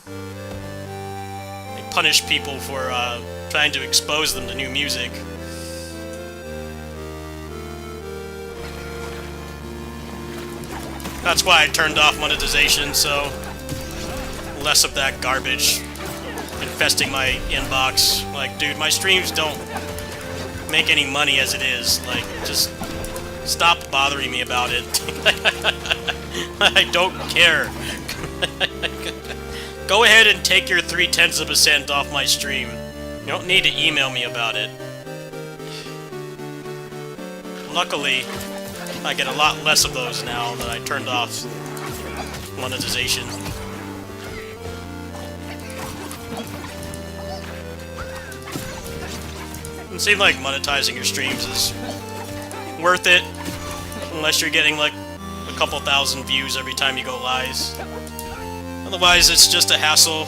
they punish people for trying to expose them to new music. That's why I turned off monetization, so less of that garbage infesting my inbox. Like, dude, my streams don't make any money as it is. Like, just stop bothering me about it. I don't care. Go ahead and take your 0.3% off my stream. You don't need to email me about it. Luckily, I get a lot less of those now that I turned off monetization. It seems like monetizing your streams is worth it, unless you're getting like a couple thousand views every time you go live. Otherwise, it's just a hassle.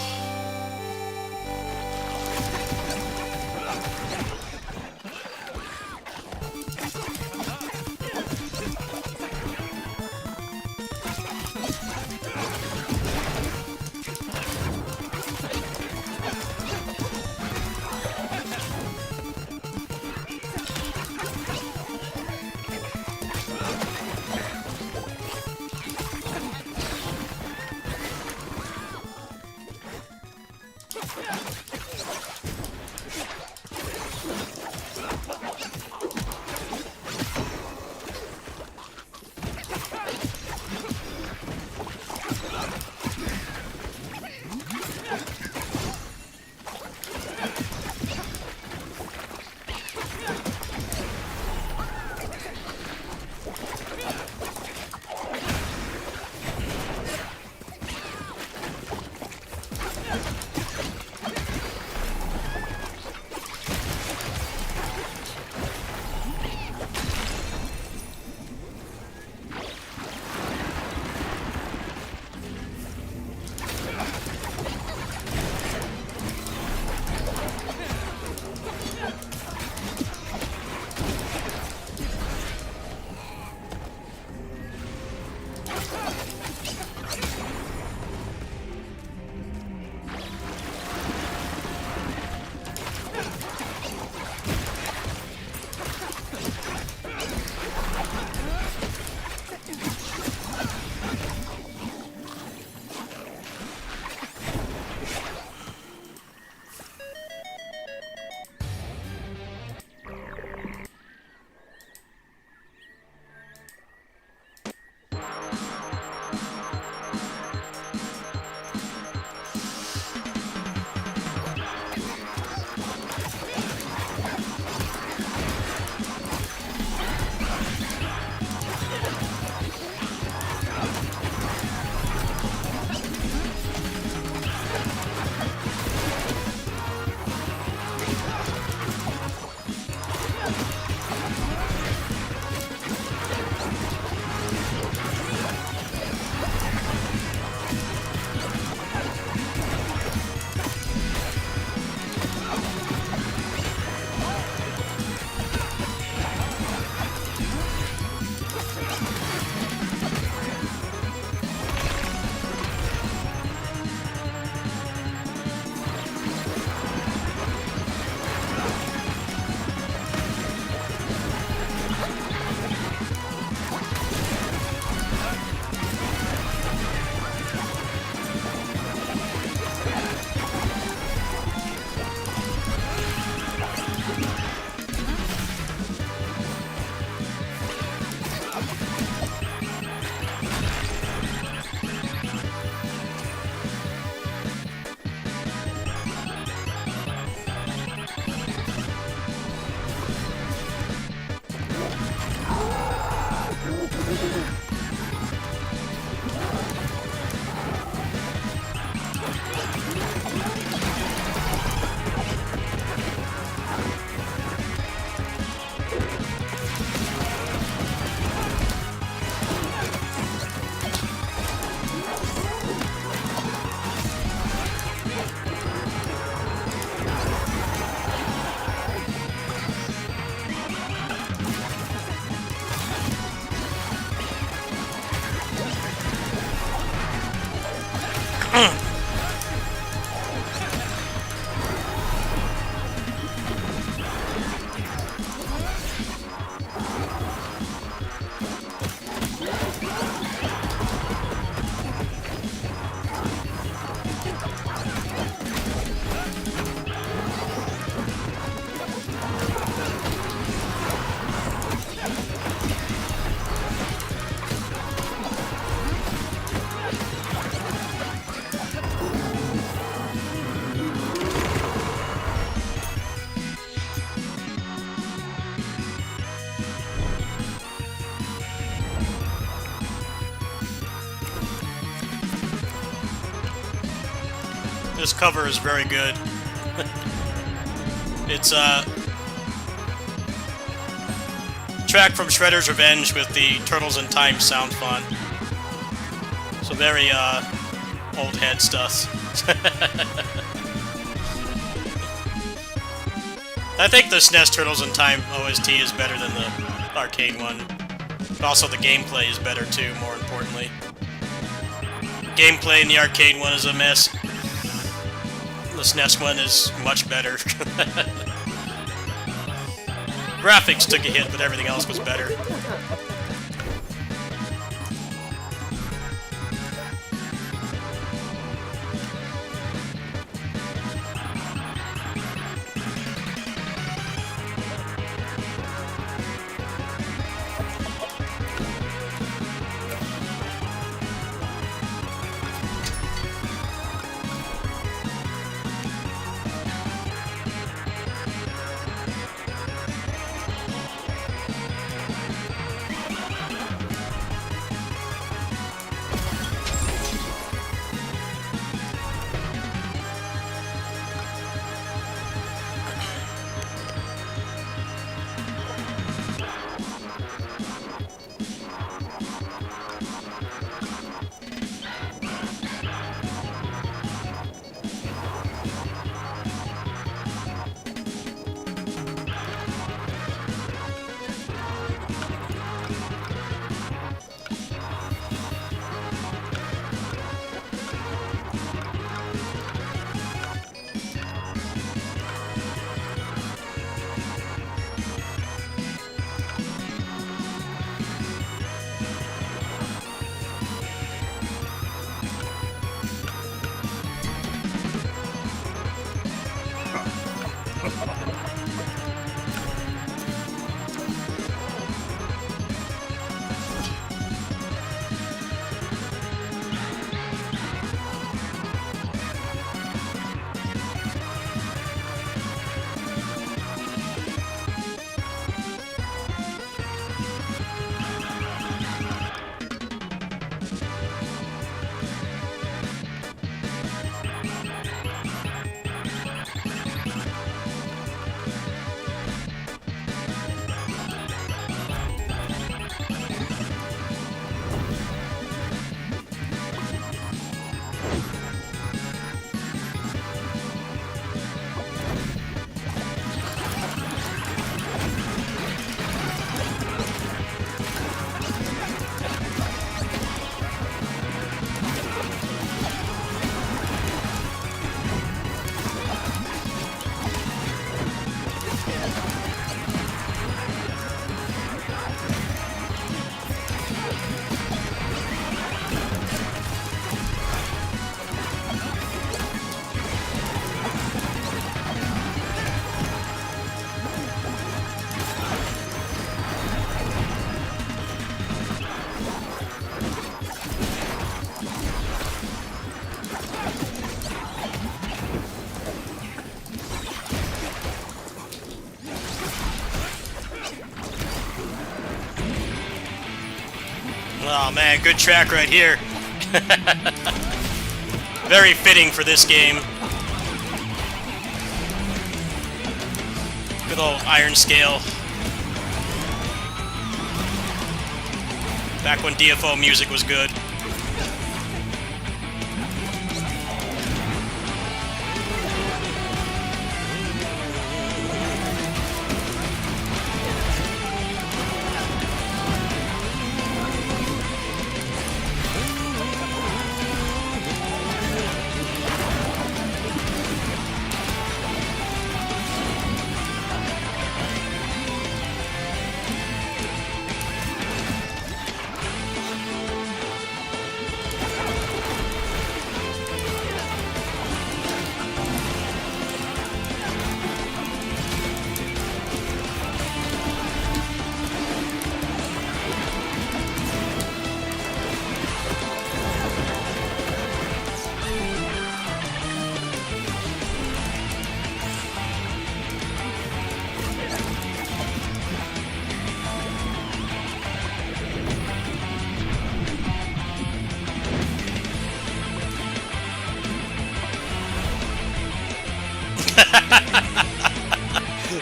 This cover is very good. It's a track from Shredder's Revenge with the Turtles in Time sound font. So very, old head stuff. I think the SNES Turtles in Time OST is better than the arcade one. But also the gameplay is better too, more importantly. Gameplay in the arcade one is a mess. The SNES one is much better. Graphics took a hit, but everything else was better. Oh man, good track right here. Very fitting for this game. Good old iron scale. Back when DFO music was good.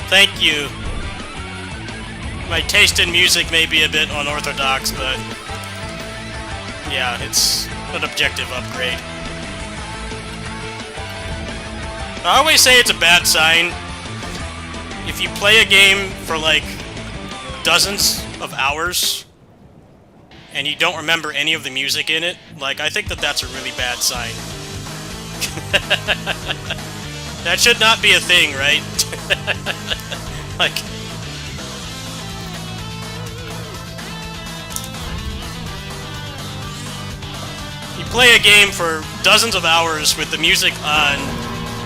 Thank you. My taste in music may be a bit unorthodox, but yeah, it's an objective upgrade. I always say it's a bad sign if you play a game for like dozens of hours and you don't remember any of the music in it. Like, I think that that's a really bad sign. That should not be a thing, right? Like, you play a game for dozens of hours with the music on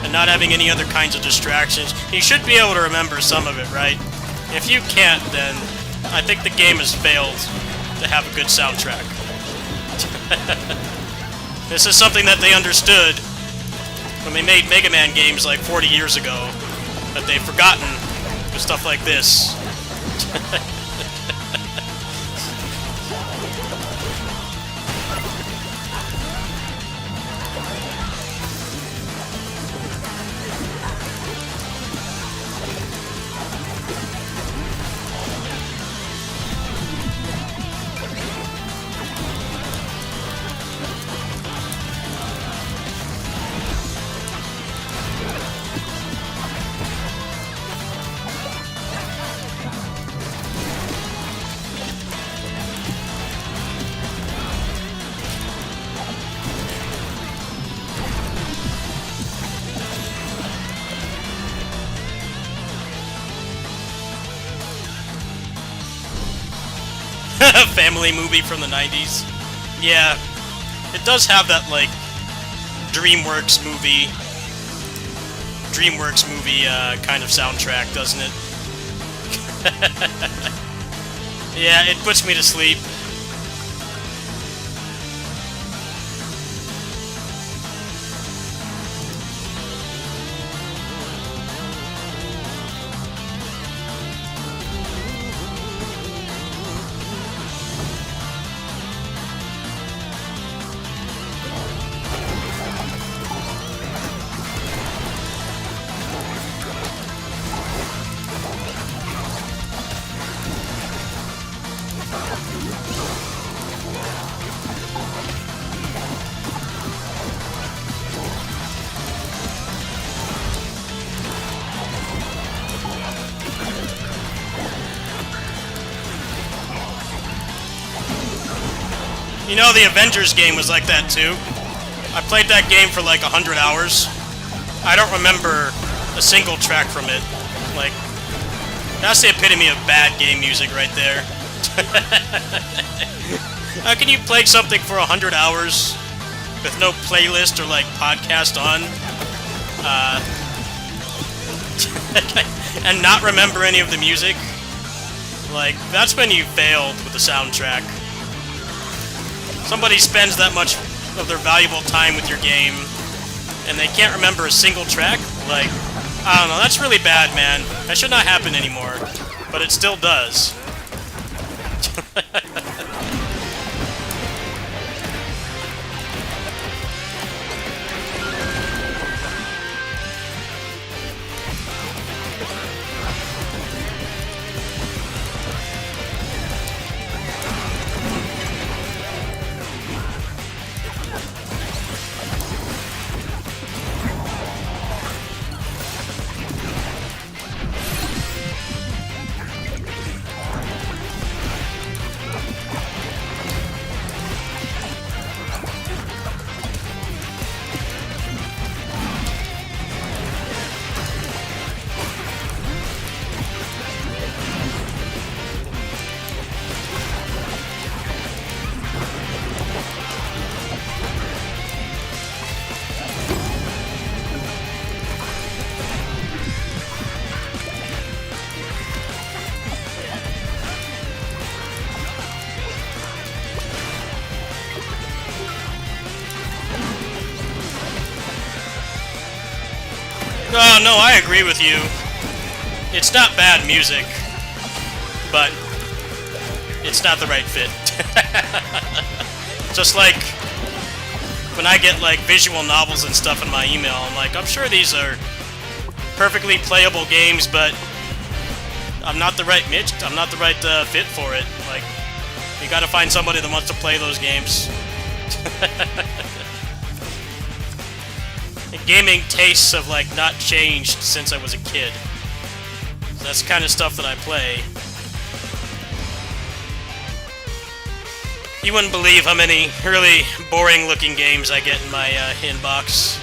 and not having any other kinds of distractions, you should be able to remember some of it, right? If you can't, then I think the game has failed to have a good soundtrack. This is something that they understood when they made Mega Man games like 40 years ago, that they've forgotten with stuff like this. Family movie from the 90s. Yeah, it does have that, like, DreamWorks movie kind of soundtrack, doesn't it? Yeah, it puts me to sleep. You know, the Avengers game was like that too. I played that game for like 100 hours. I don't remember a single track from it. Like, that's the epitome of bad game music right there. How can you play something for 100 hours with no playlist or like podcast on? And not remember any of the music? Like, that's when you failed with the soundtrack. Somebody spends that much of their valuable time with your game, and they can't remember a single track? Like, I don't know, that's really bad, man. That should not happen anymore, but it still does. Oh, no, I agree with you. It's not bad music, but it's not the right fit. Just like when I get like visual novels and stuff in my email, I'm like, I'm sure these are perfectly playable games, but I'm not the right fit for it. Like, you gotta find somebody that wants to play those games. Gaming tastes have like not changed since I was a kid. So that's the kind of stuff that I play. You wouldn't believe how many really boring looking games I get in my inbox.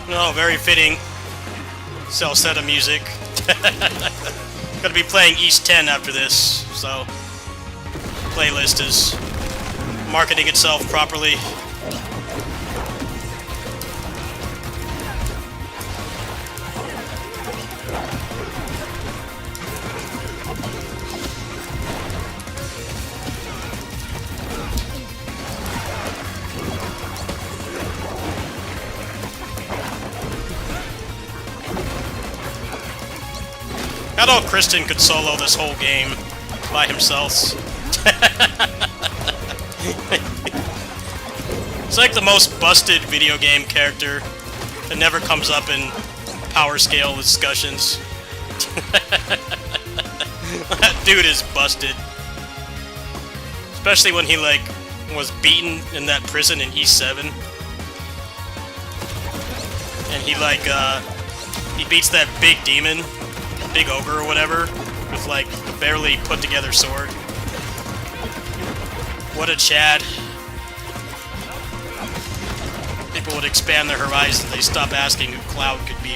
Oh, very fitting. Salsetta music. Gonna be playing Ys 10 after this, so playlist is marketing itself properly. I thought Kristen could solo this whole game by himself. It's like the most busted video game character that never comes up in power scale discussions. That dude is busted. Especially when he, like, was beaten in that prison in Ys 7. And he, like, he beats that big demon. Big ogre or whatever, with like a barely put together sword. What a Chad. People would expand their horizons, they stop asking who Cloud could be.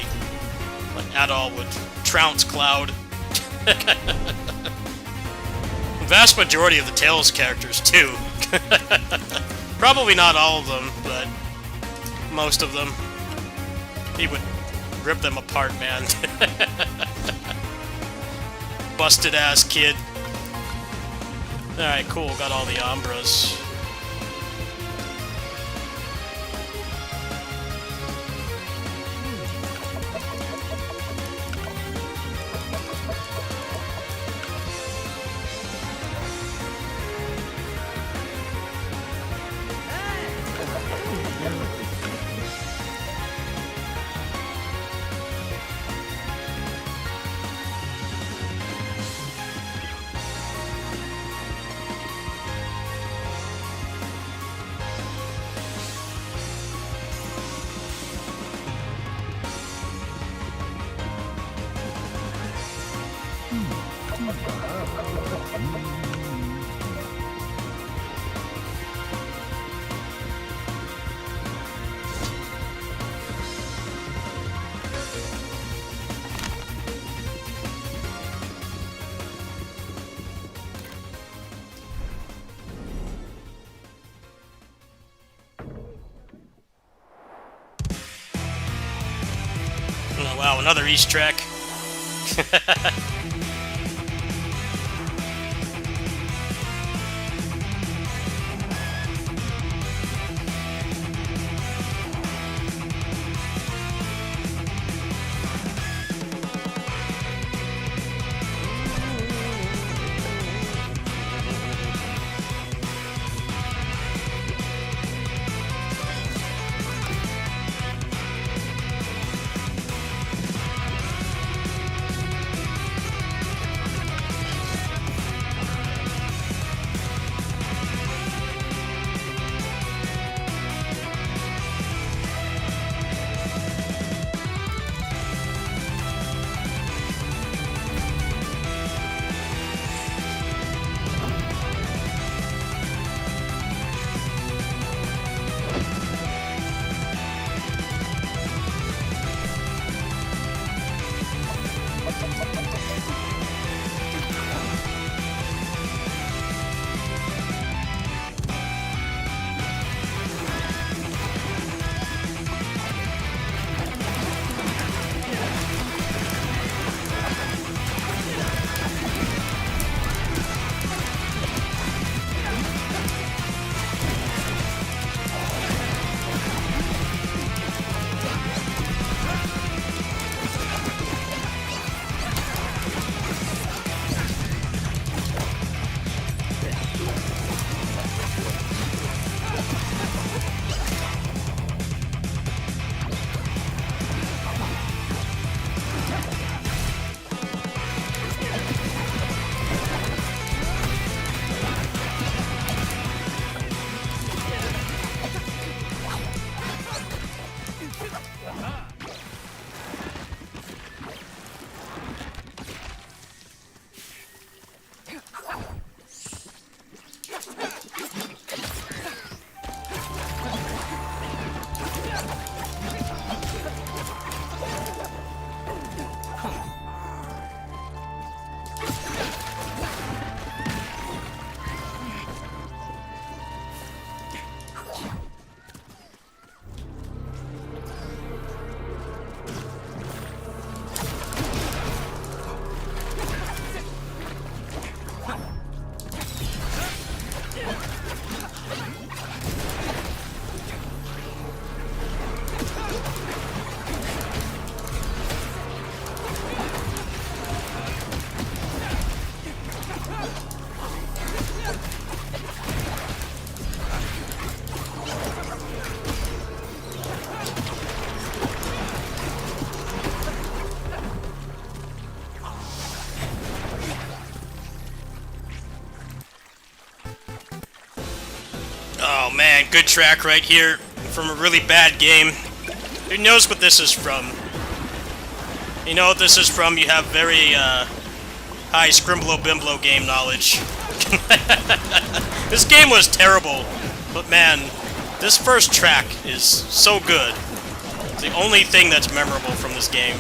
Like Adol would trounce Cloud. The vast majority of the Tales characters too. Probably not all of them, but most of them. He would rip them apart, man. Busted ass kid. Alright, cool, got all the Umbras. Oh, wow, another Ys track. man, good track right here from a really bad game. Who knows what this is from? You know what this is from? You have very high Scrimblow-Bimblow game knowledge. This game was terrible, but man, this first track is so good. It's the only thing that's memorable from this game.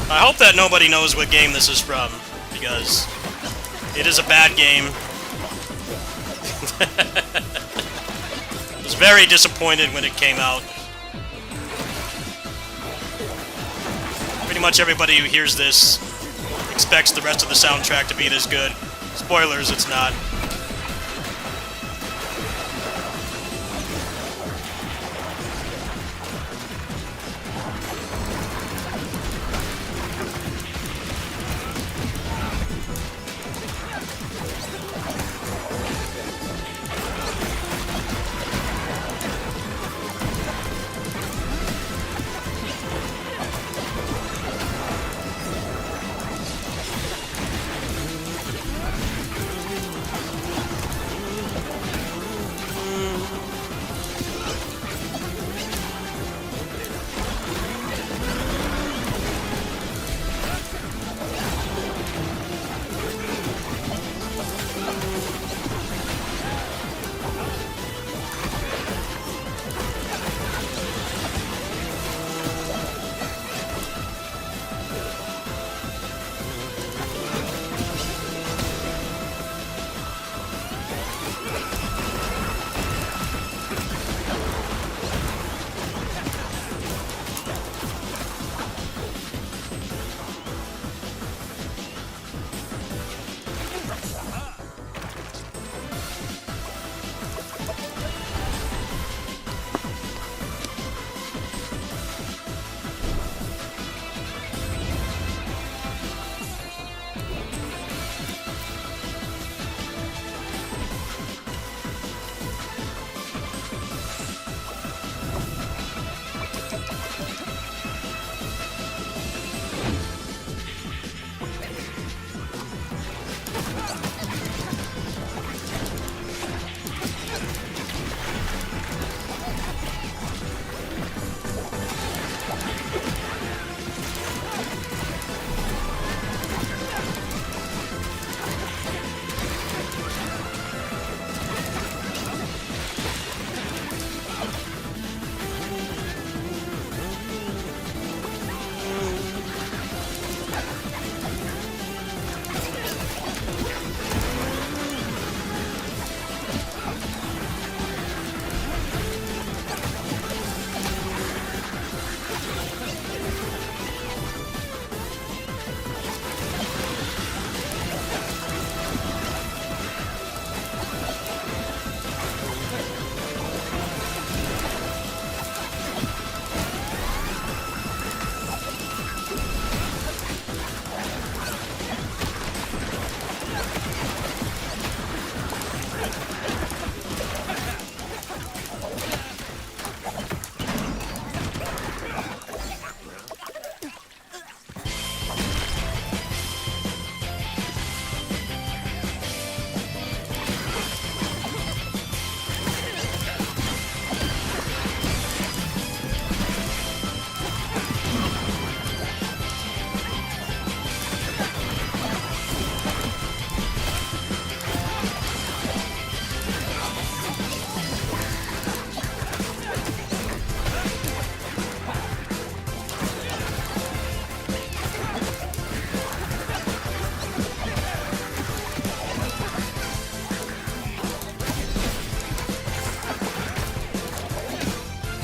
I hope that nobody knows what game this is from, because it is a bad game. I was very disappointed when it came out. Pretty much everybody who hears this expects the rest of the soundtrack to be this good. Spoilers, it's not.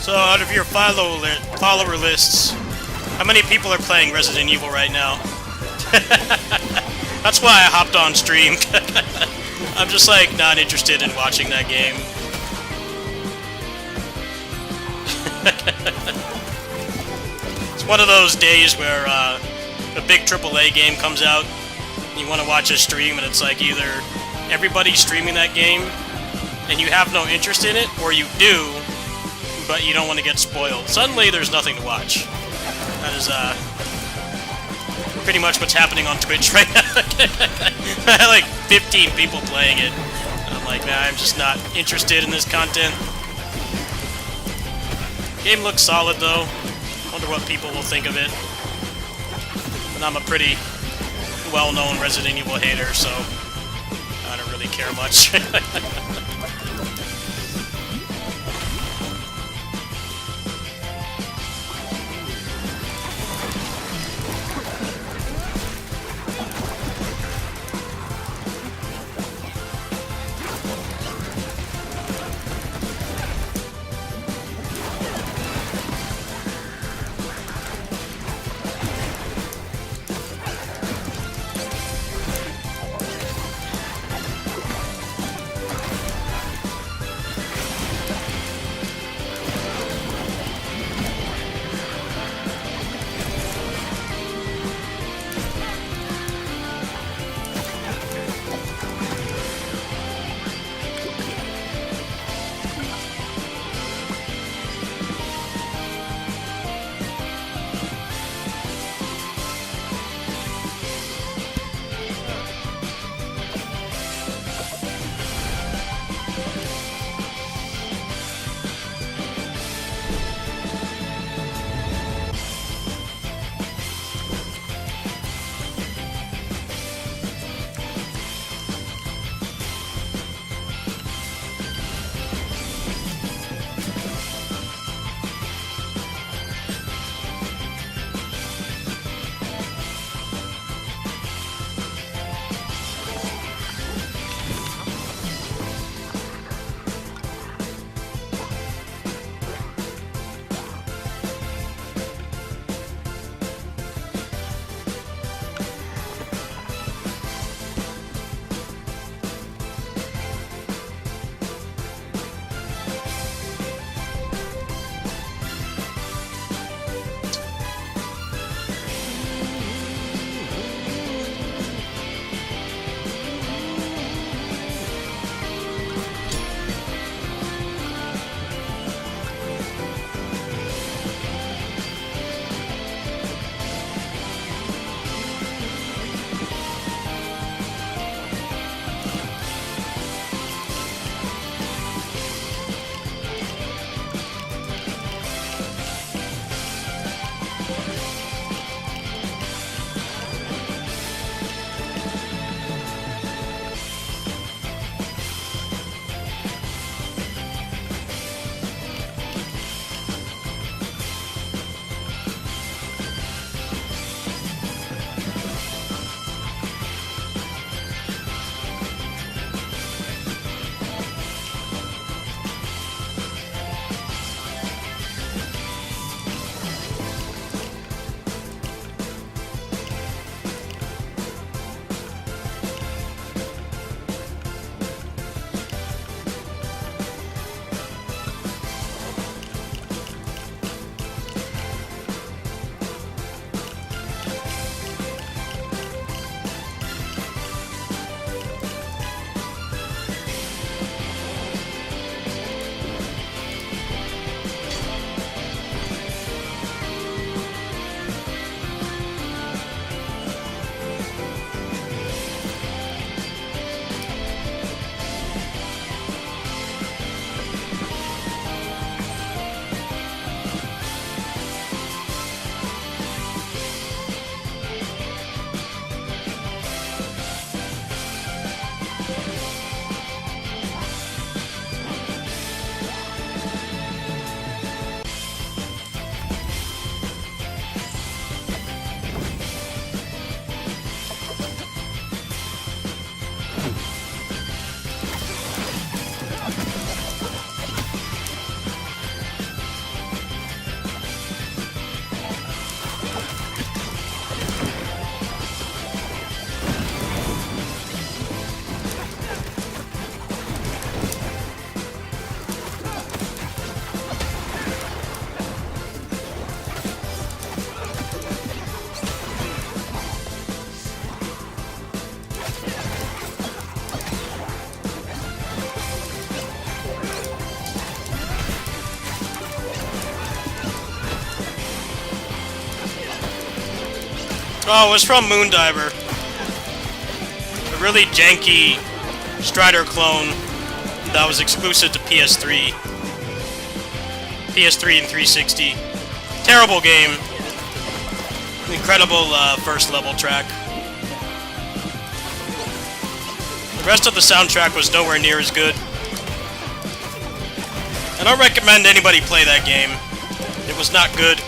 So, out of your follower lists, how many people are playing Resident Evil right now? That's why I hopped on stream. I'm just like not interested in watching that game. It's one of those days where a big AAA game comes out, and you want to watch a stream, and it's like either everybody's streaming that game, and you have no interest in it, or you do, but you don't want to get spoiled. Suddenly, there's nothing to watch. That is pretty much what's happening on Twitch right now. I have like 15 people playing it. And I'm like, man, I'm just not interested in this content. Game looks solid, though. Wonder what people will think of it. And I'm a pretty well-known Resident Evil hater, so I don't really care much. Oh, it was from Moondiver. A really janky Strider clone that was exclusive to PS3. PS3 and 360. Terrible game. Incredible first level track. The rest of the soundtrack was nowhere near as good. I don't recommend anybody play that game. It was not good.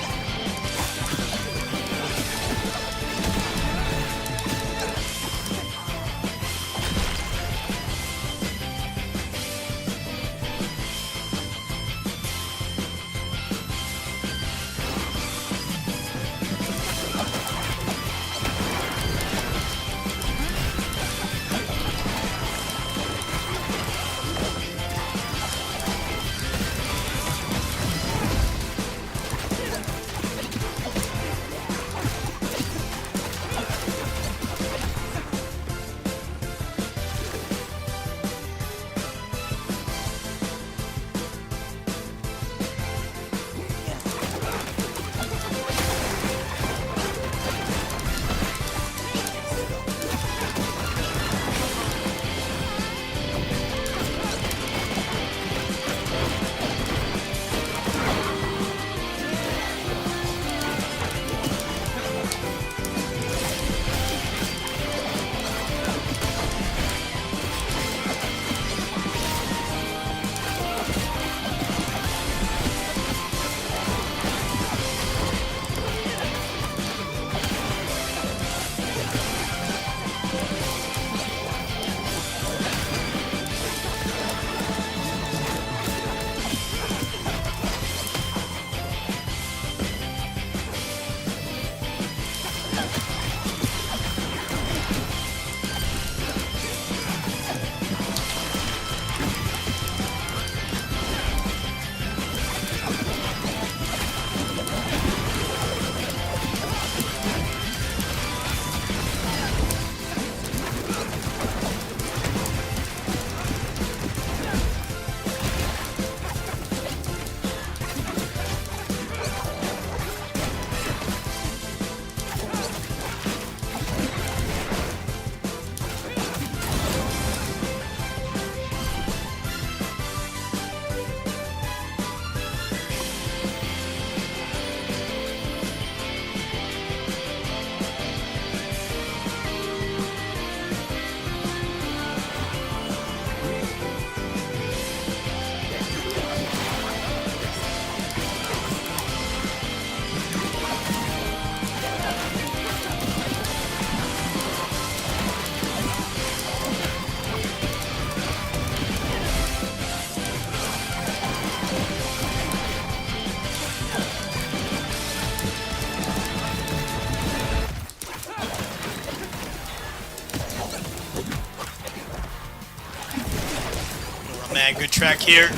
Man, good track here.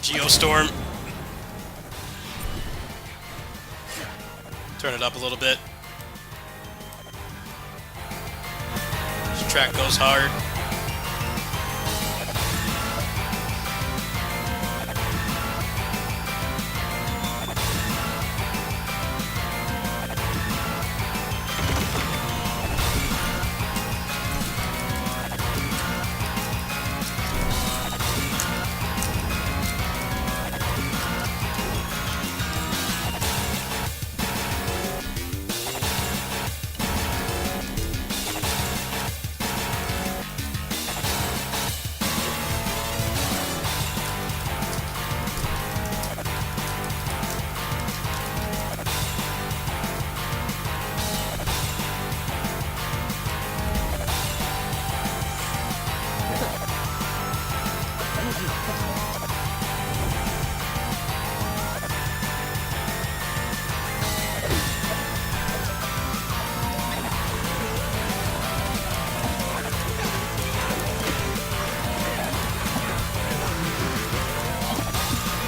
Geostorm. Turn it up a little bit. This track goes hard.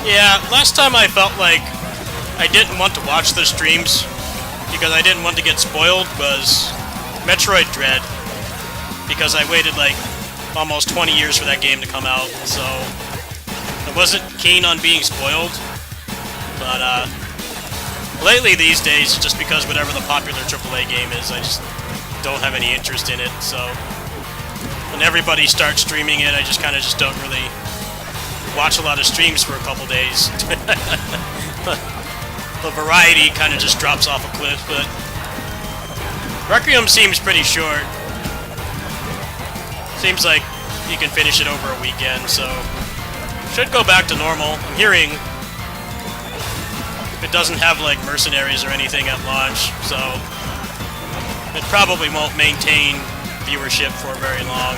Yeah, last time I felt like I didn't want to watch the streams because I didn't want to get spoiled was Metroid Dread, because I waited like almost 20 years for that game to come out, so I wasn't keen on being spoiled. But lately these days, just because whatever the popular AAA game is, I just don't have any interest in it, so when everybody starts streaming it, I just kind of just don't really watch a lot of streams for a couple days. The variety kind of just drops off a cliff, but Requiem seems pretty short. Seems like you can finish it over a weekend, so should go back to normal. I'm hearing it doesn't have like mercenaries or anything at launch, so it probably won't maintain viewership for very long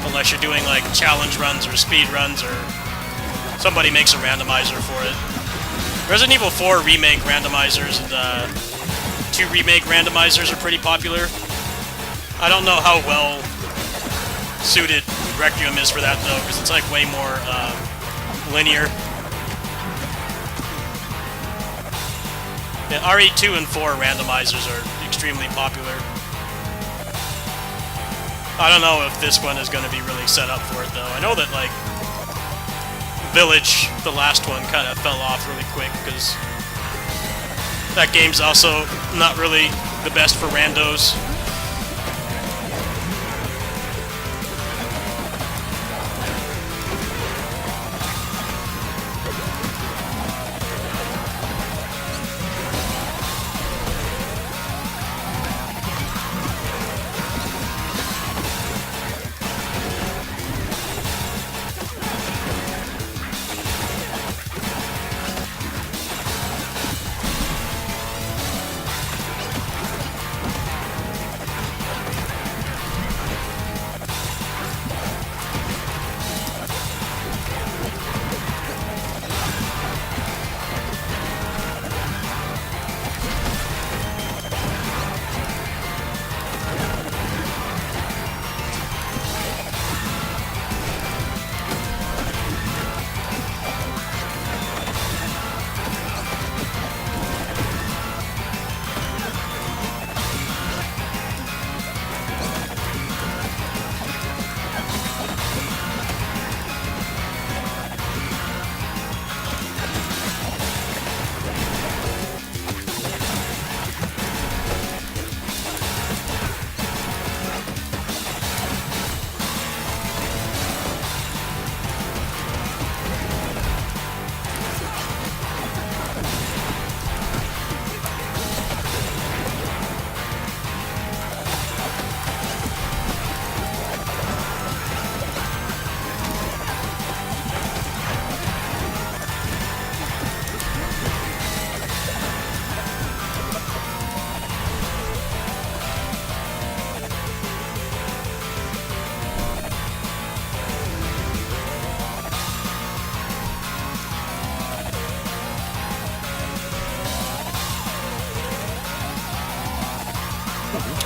unless you're doing like challenge runs or speed runs or somebody makes a randomizer for it. Resident Evil 4 remake randomizers and 2 remake randomizers are pretty popular. I don't know how well suited Requiem is for that though, because it's like way more linear. Yeah, RE2 and 4 randomizers are extremely popular. I don't know if this one is going to be really set up for it though. I know that like Village, the last one, kind of fell off really quick because that game's also not really the best for randos.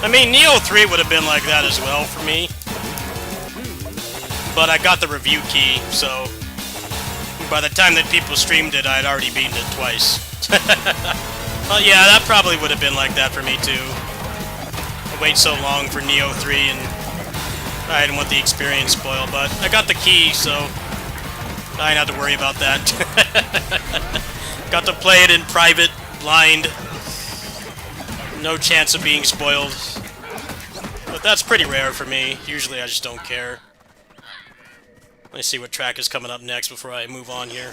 I mean, Neo 3 would have been like that as well for me. But I got the review key, so by the time that people streamed it, I had already beaten it twice. Well, yeah, that probably would have been like that for me, too. I wait so long for Neo 3, and I didn't want the experience spoiled, but I got the key, so I didn't have to worry about that. Got to play it in private, blind. No chance of being spoiled. But that's pretty rare for me. Usually I just don't care. Let me see what track is coming up next before I move on here.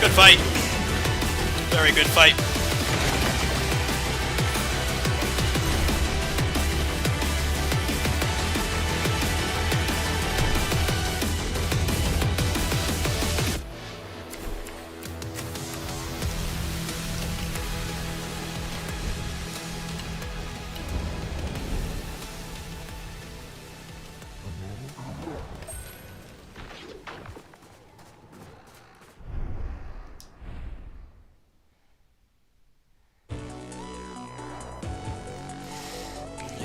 Good fight. Very good fight.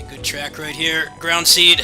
Good track right here. Ground Seed.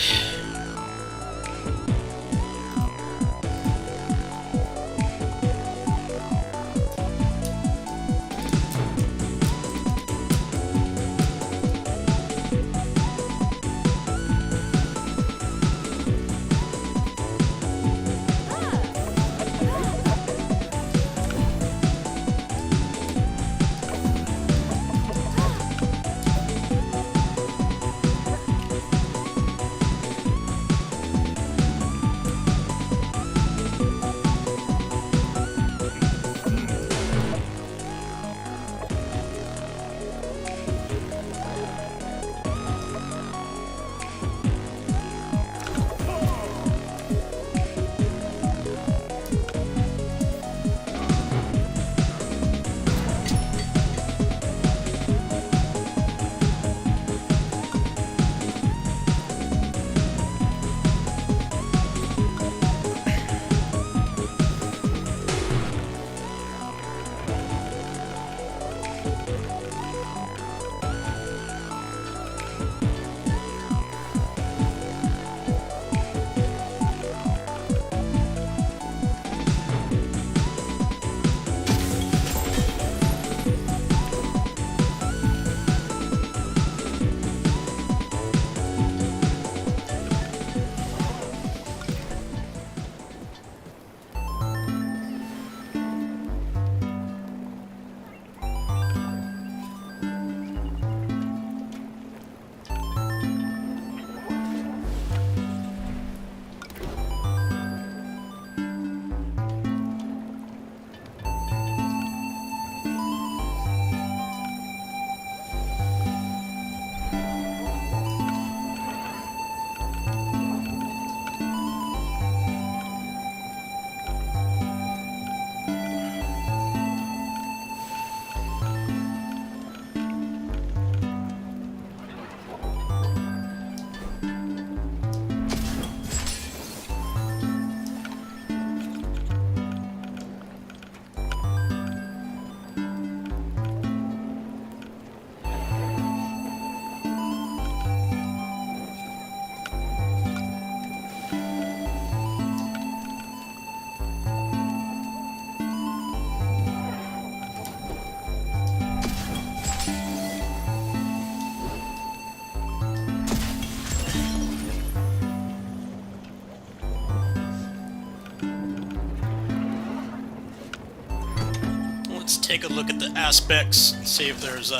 take a look at the aspects, see if there's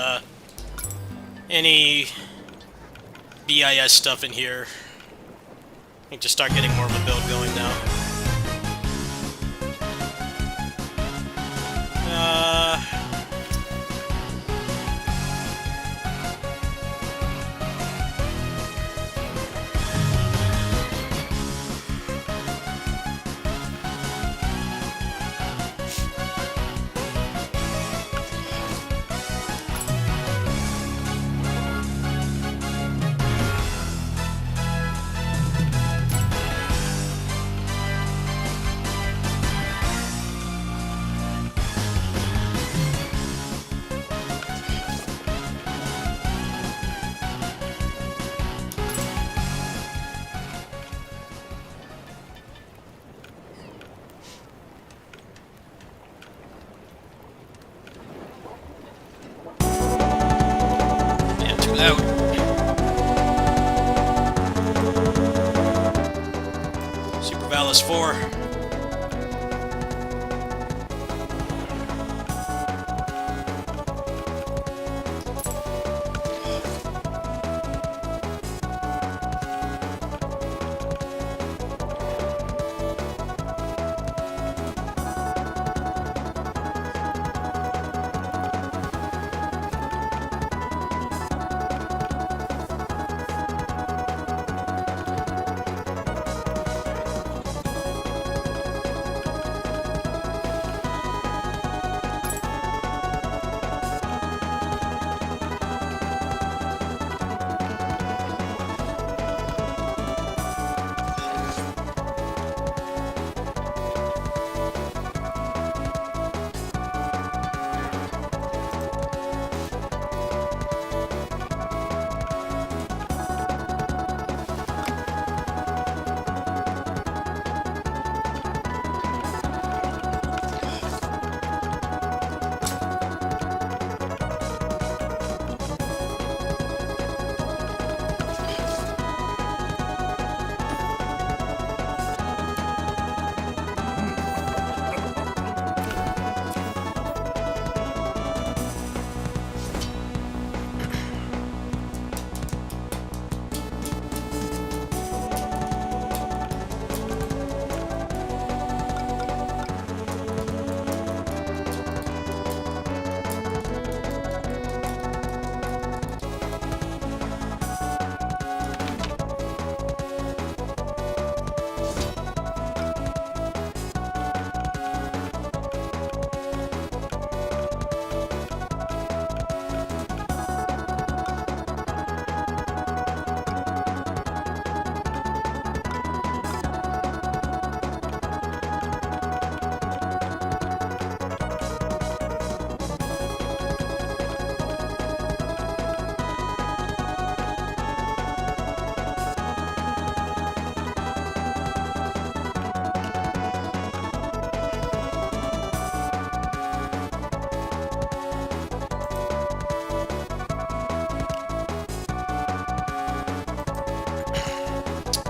any BIS stuff in here. I need to start getting more of a build going now. Out. Super Valis 4.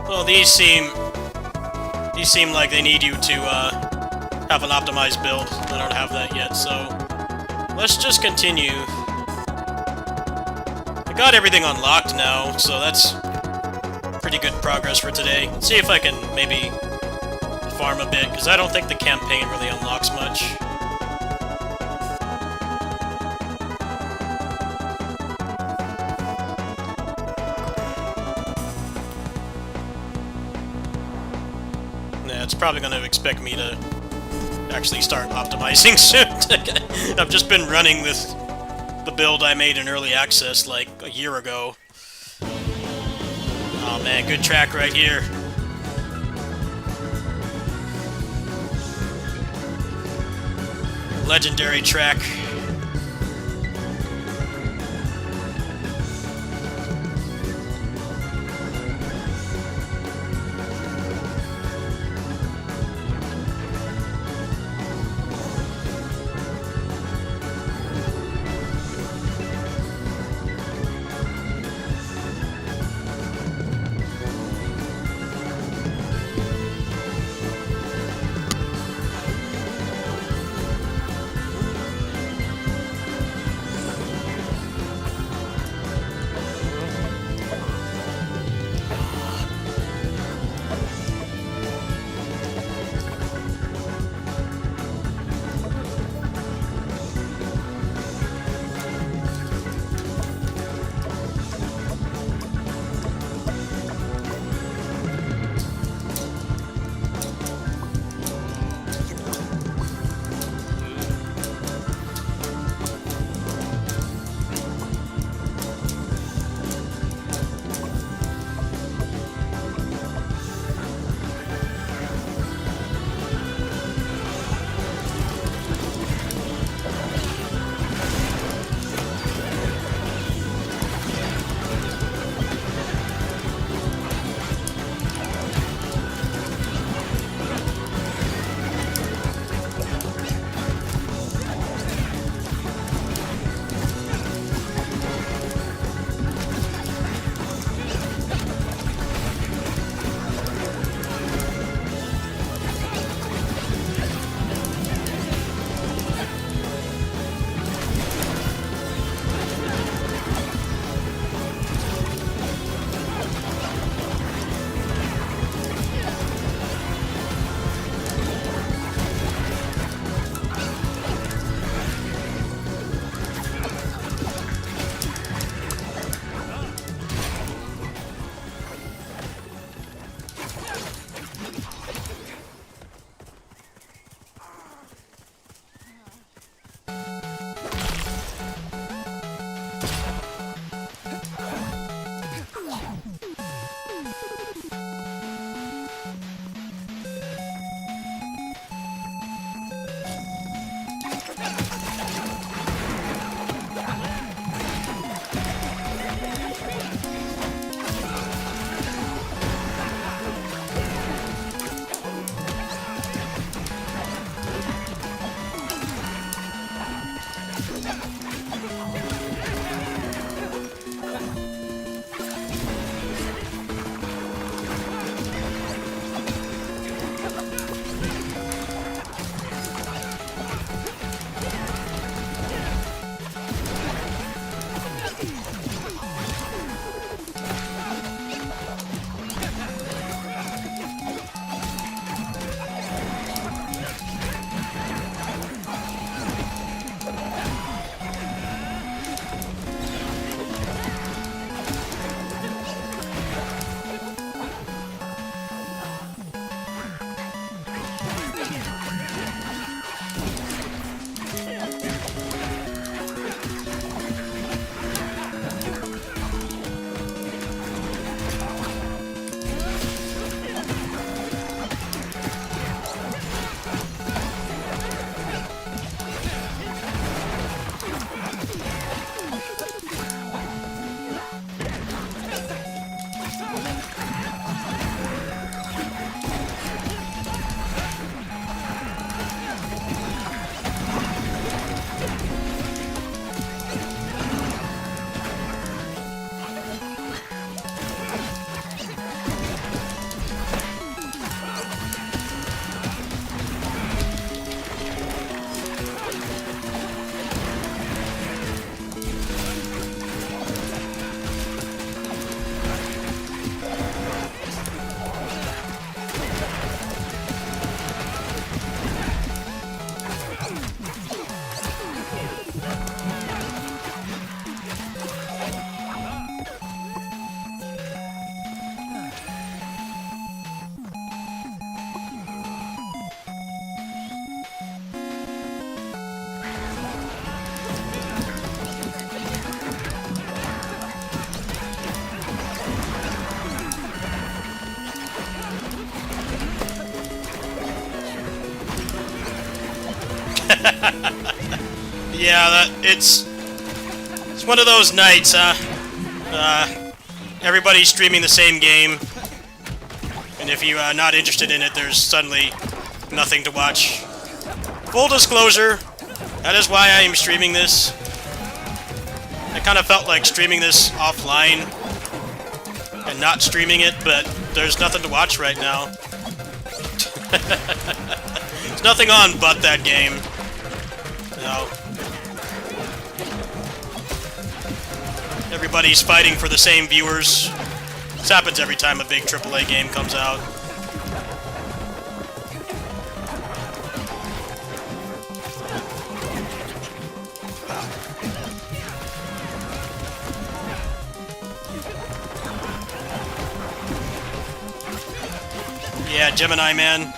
Well, these seem like they need you to have an optimized build. I don't have that yet, so let's just continue. I got everything unlocked now, so that's pretty good progress for today. Let's see if I can maybe farm a bit, because I don't think the campaign really unlocks much. It's probably going to expect me to actually start optimizing soon. I've just been running with the build I made in early access like a year ago. Oh man, good track right here. Legendary track. Yeah, it's one of those nights, huh? Everybody's streaming the same game, and if you're not interested in it, there's suddenly nothing to watch. Full disclosure, that is why I am streaming this. I kind of felt like streaming this offline and not streaming it, but there's nothing to watch right now. There's nothing on but that game. No. Everybody's fighting for the same viewers. This happens every time a big AAA game comes out. Yeah, Gemini Man.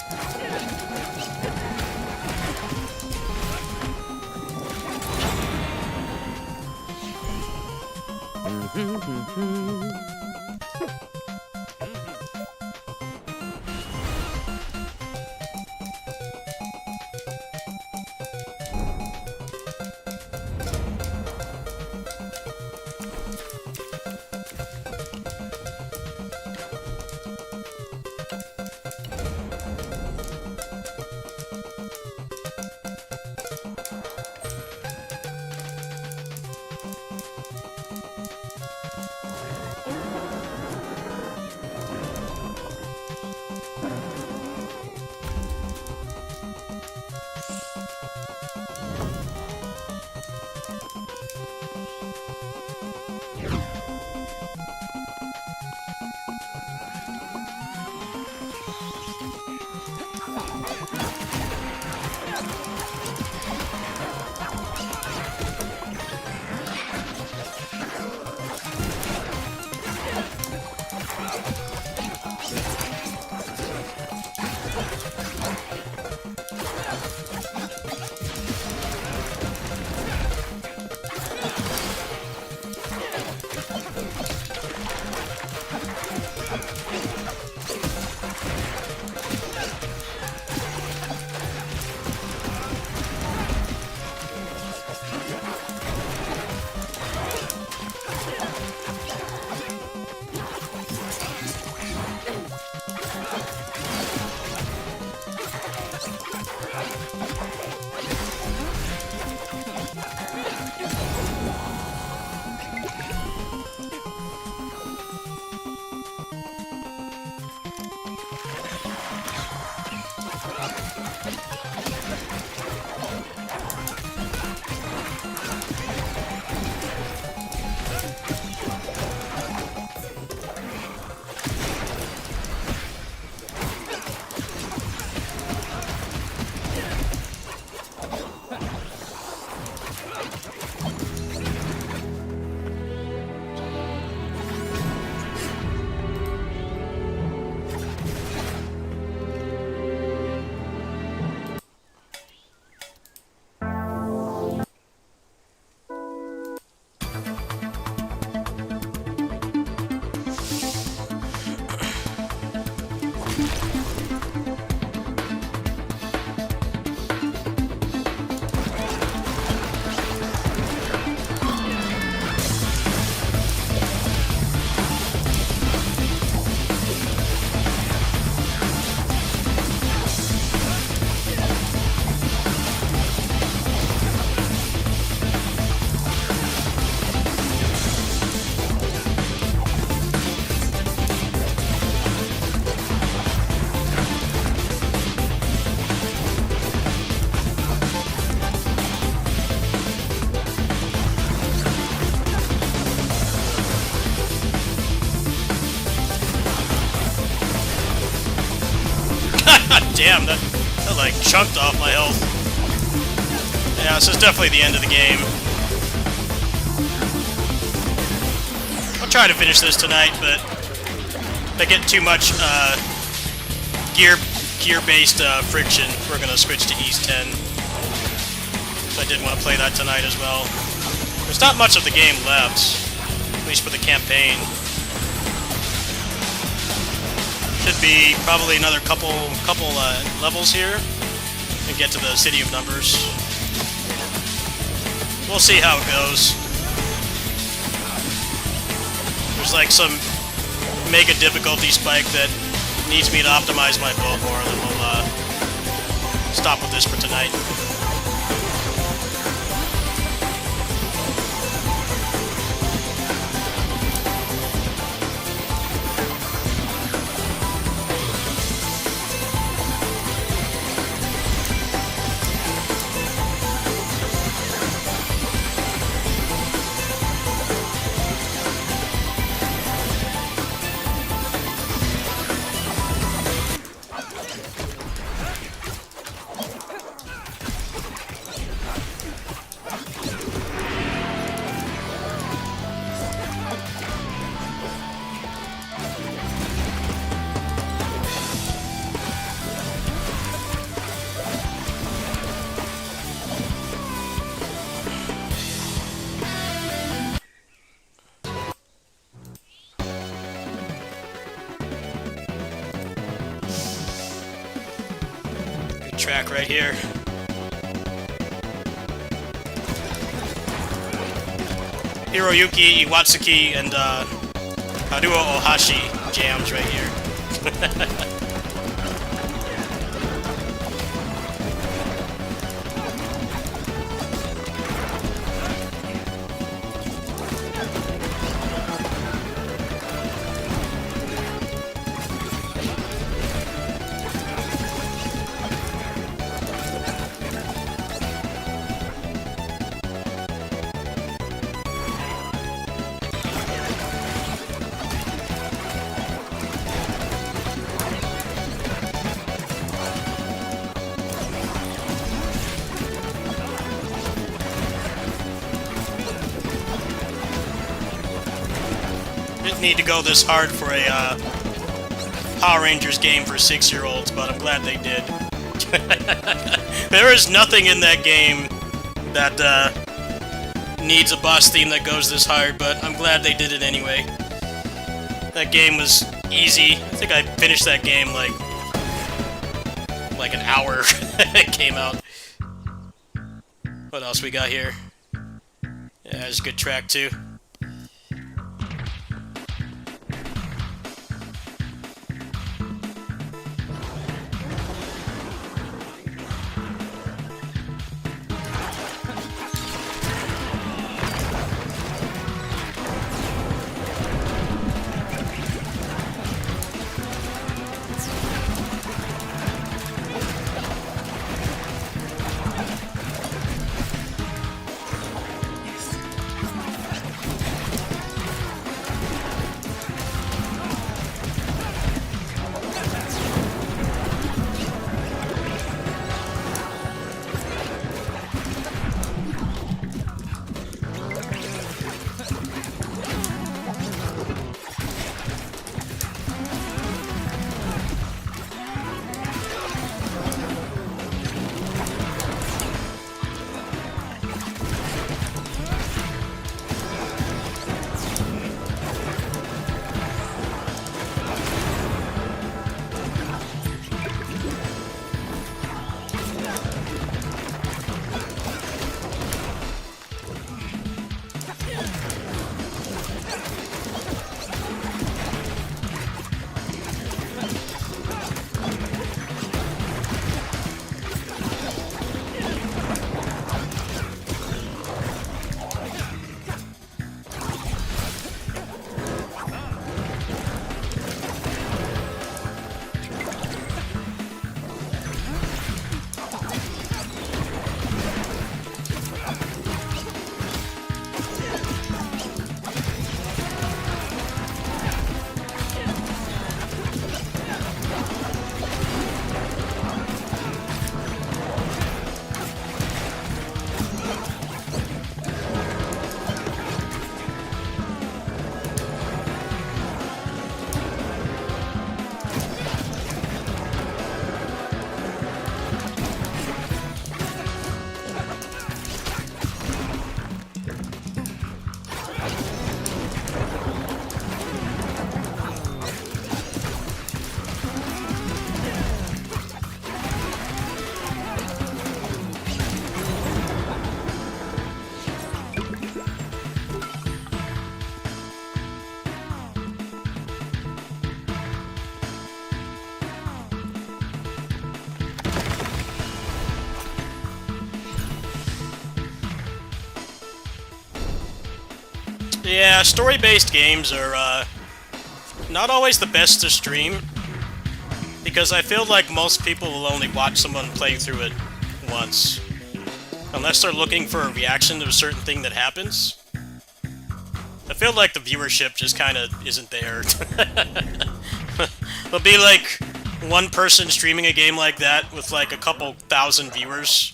Damn, that like chunked off my health. Yeah, this is definitely the end of the game. I'll try to finish this tonight, but if I get too much gear-based friction, we're gonna switch to Ys 10. So I did want to play that tonight as well. There's not much of the game left, at least for the campaign. Should be probably another couple levels here. and get to the City of Numbers. We'll see how it goes. There's like some mega difficulty spike that needs me to optimize my build more, and then we'll stop with this for tonight. Track right here. Hiroyuki Iwatsuki and Haruo Ohashi jams right here. Didn't need to go this hard for a Power Rangers game for 6-year-olds, but I'm glad they did. There is nothing in that game that needs a boss theme that goes this hard, but I'm glad they did it anyway. That game was easy. I think I finished that game like an hour it came out. What else we got here? Yeah, it's a good track too. Yeah, story-based games are not always the best to stream, because I feel like most people will only watch someone play through it once. Unless they're looking for a reaction to a certain thing that happens. I feel like the viewership just kind of isn't there. There'll be like one person streaming a game like that with like a couple thousand viewers,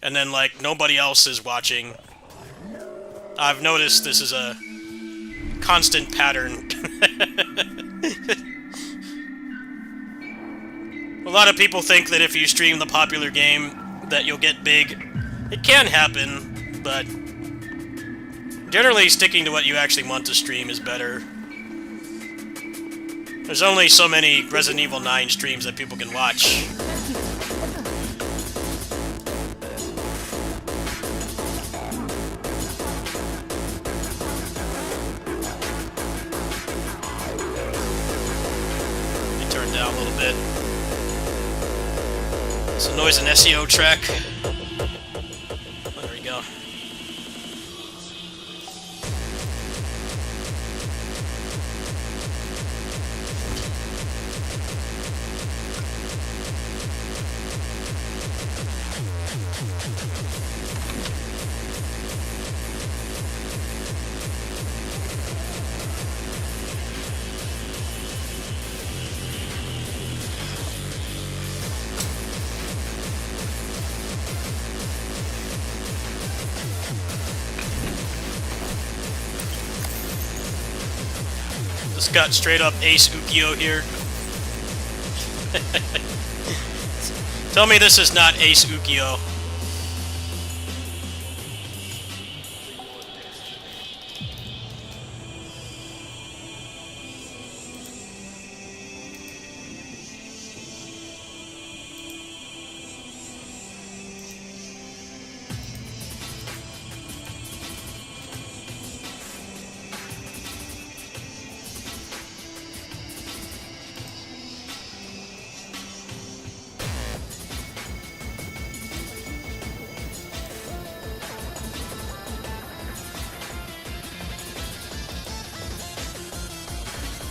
and then like nobody else is watching. I've noticed this is a constant pattern. A lot of people think that if you stream the popular game that you'll get big. It can happen, but generally sticking to what you actually want to stream is better. There's only so many Resident Evil 9 streams that people can watch. Let me turn down a little bit. It's a noise and SEO track. There we go. Just got straight up Ace Ukyo here. Tell me this is not Ace Ukyo.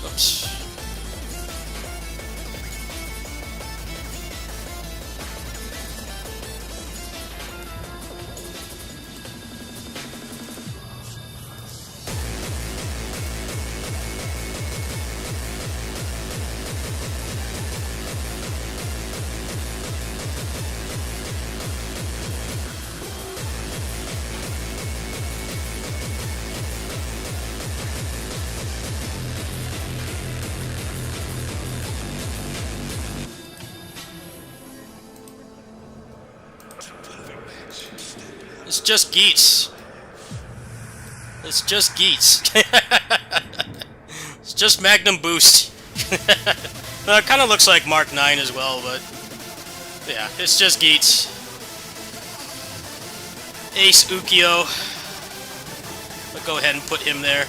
Oops. It's just Geets. It's just Geets. It's just Magnum Boost. It kind of looks like Mark 9 as well, but yeah, it's just Geets. Ace Ukyo. I'll go ahead and put him there.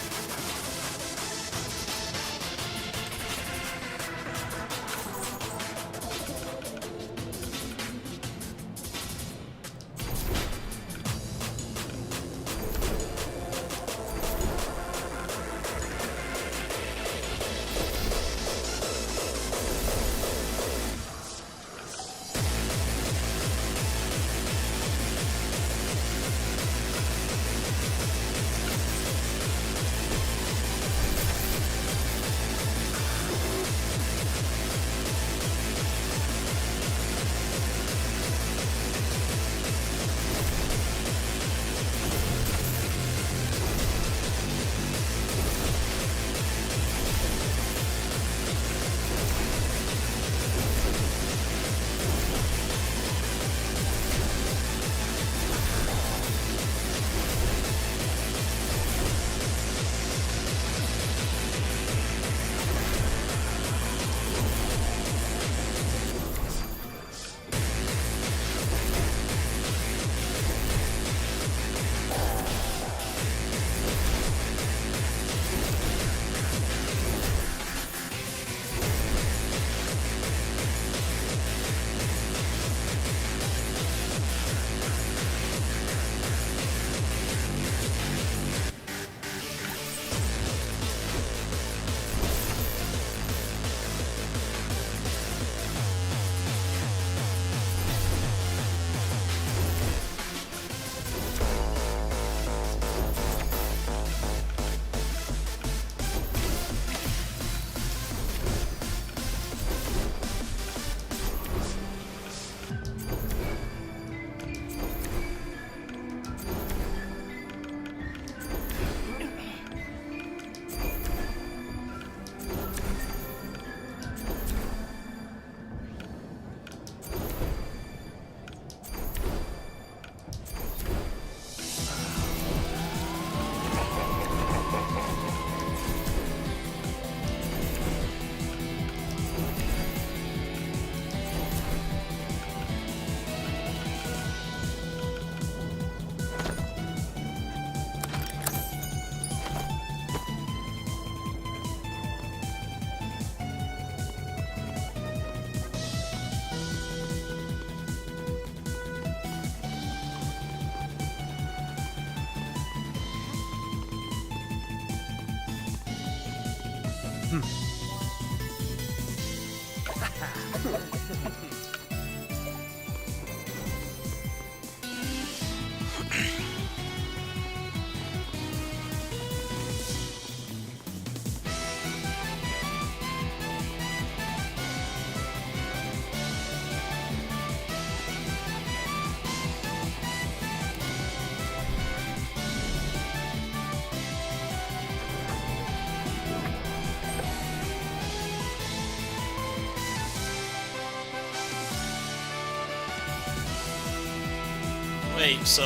Wait, so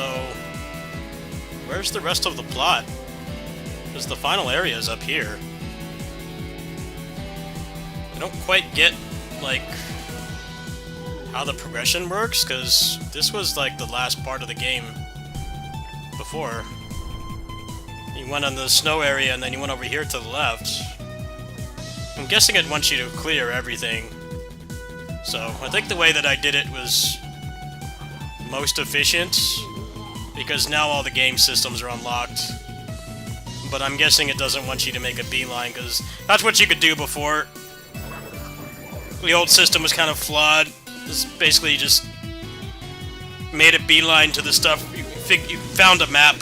where's the rest of the plot? Because the final area is up here. I don't quite get, like, how the progression works, because this was, like, the last part of the game before. You went on the snow area, and then you went over here to the left. I'm guessing it wants you to clear everything. So, I think the way that I did it was most efficient, because now all the game systems are unlocked. But I'm guessing it doesn't want you to make a beeline, because that's what you could do before. The old system was kind of flawed. It's basically just made a beeline to the stuff. You found a map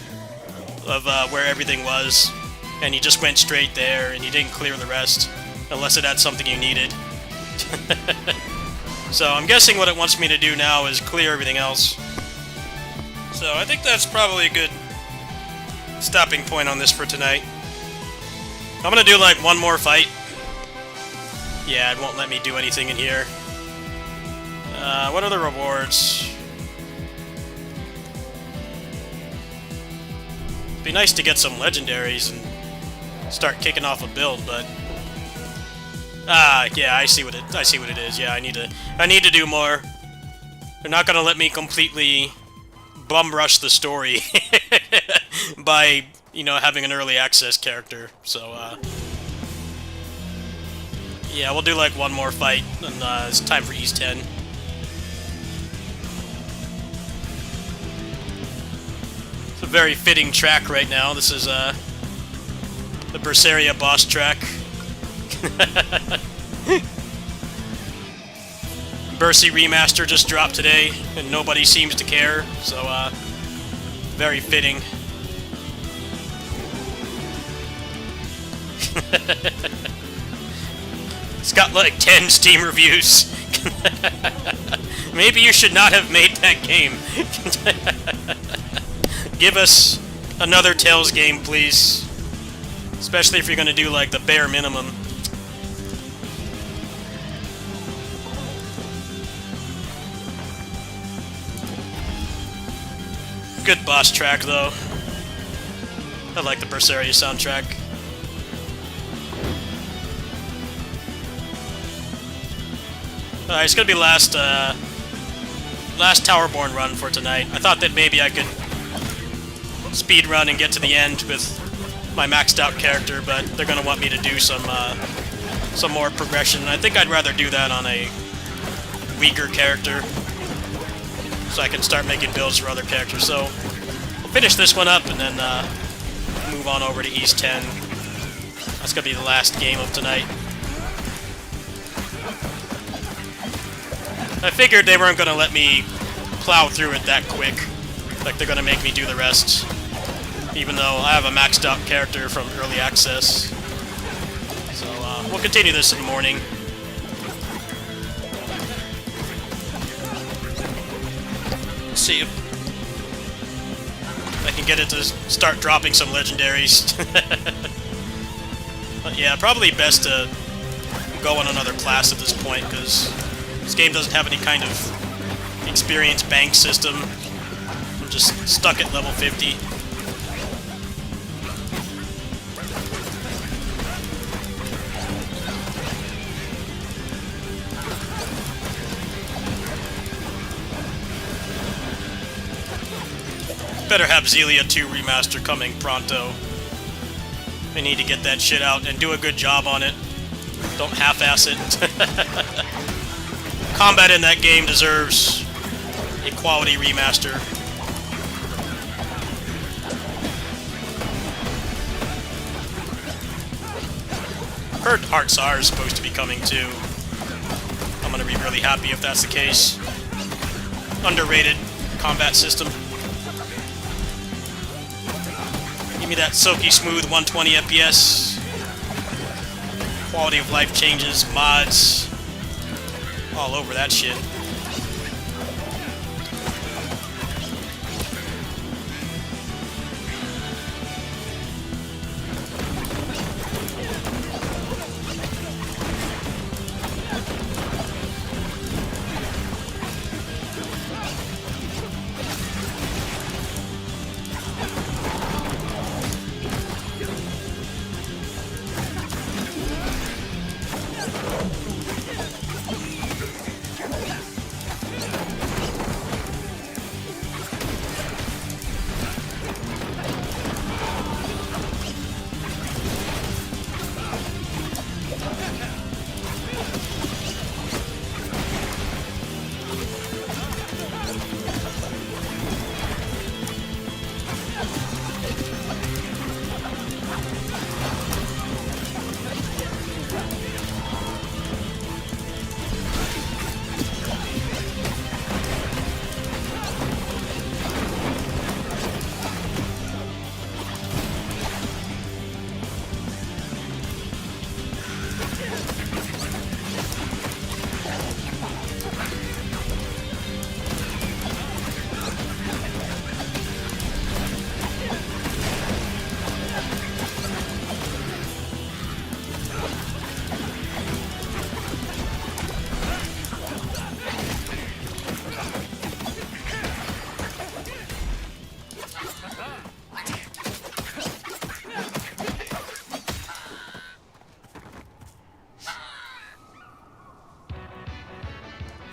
of where everything was, and you just went straight there, and you didn't clear the rest, unless it had something you needed. So I'm guessing what it wants me to do now is clear everything else. So I think that's probably a good stopping point on this for tonight. I'm gonna do like one more fight. Yeah, it won't let me do anything in here. What are the rewards? It'd be nice to get some legendaries and start kicking off a build, but yeah, I see what it is. Yeah, I need to do more. They're not gonna let me completely bum rush the story by, you know, having an early access character. So yeah, we'll do like one more fight, and it's time for Ys 10. It's a very fitting track right now. This is the Berseria boss track. Bercy Remaster just dropped today, and nobody seems to care, so very fitting. It's got like 10 Steam reviews. Maybe you should not have made that game. Give us another Tales game, please. Especially if you're gonna do like the bare minimum. Good boss track, though. I like the Berseria soundtrack. It's gonna be last Towerborne run for tonight. I thought that maybe I could speed run and get to the end with my maxed out character, but they're gonna want me to do some more progression. I think I'd rather do that on a weaker character, so I can start making builds for other characters. So we'll finish this one up and then move on over to Ys 10. That's gonna be the last game of tonight. I figured they weren't gonna let me plow through it that quick. Like, they're gonna make me do the rest, even though I have a maxed out character from early access. So we'll continue this in the morning. See if I can get it to start dropping some legendaries. But yeah, probably best to go on another class at this point, because this game doesn't have any kind of experience bank system. I'm just stuck at level 50. Better have Zelia 2 Remaster coming pronto. I need to get that shit out and do a good job on it. Don't half-ass it. Combat in that game deserves a quality remaster. Heard Hearts R is supposed to be coming too. I'm gonna be really happy if that's the case. Underrated combat system. Give me that silky smooth 120 FPS. Quality of life changes, mods, all over that shit.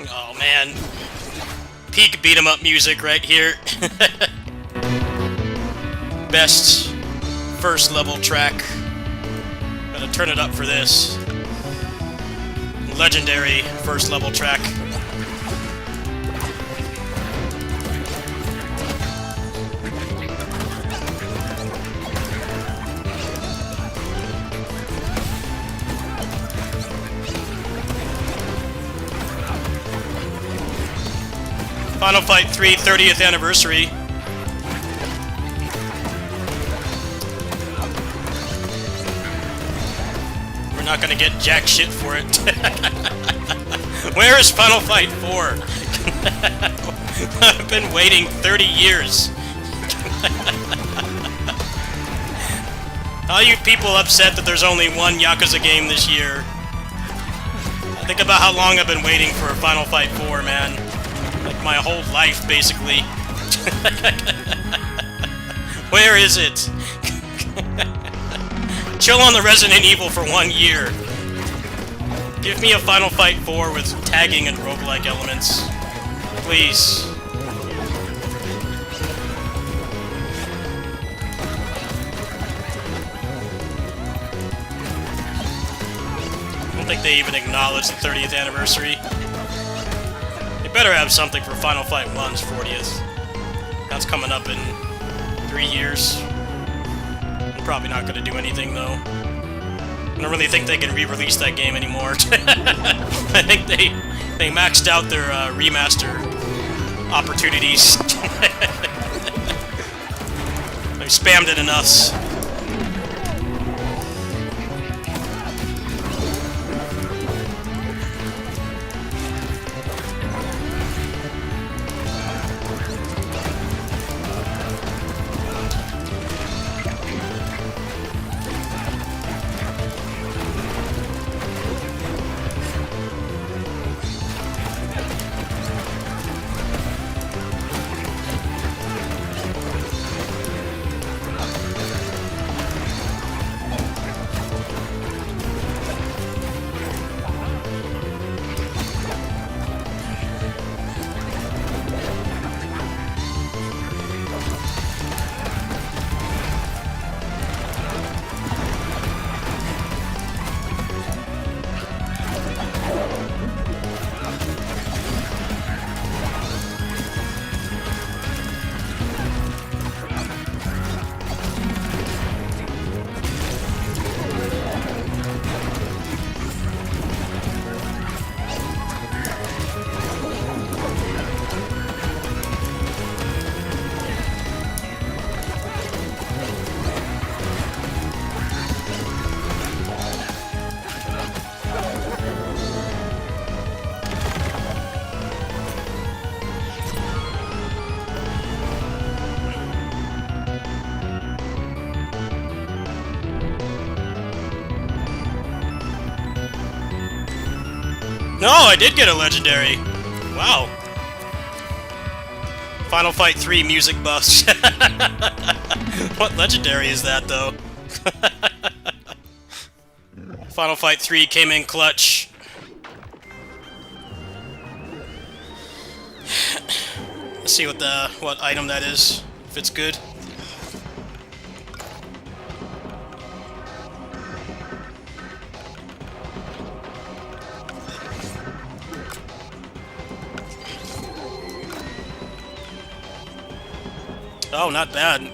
Oh man, peak beat 'em up music right here. Best first level track. Gotta turn it up for this. Legendary first level track. Final Fight 3 30th anniversary. We're not gonna get jack shit for it. Where is Final Fight 4? I've been waiting 30 years. How are you people upset that there's only one Yakuza game this year? Think about how long I've been waiting for Final Fight 4, man. Like my whole life, basically. Where is it? Chill on the Resident Evil for 1 year. Give me a Final Fight 4 with tagging and roguelike elements. Please. I don't think they even acknowledge the 30th anniversary. They better have something for Final Fight 1's 40th. That's coming up in 3 years. I'm probably not going to do anything, though. I don't really think they can re-release that game anymore. I think they maxed out their remaster opportunities. They've spammed it enough. No, I did get a legendary. Wow. Final Fight 3 music bust. What legendary is that, though? Final Fight 3 came in clutch. Let's see what item that is, if it's good. Oh, not bad.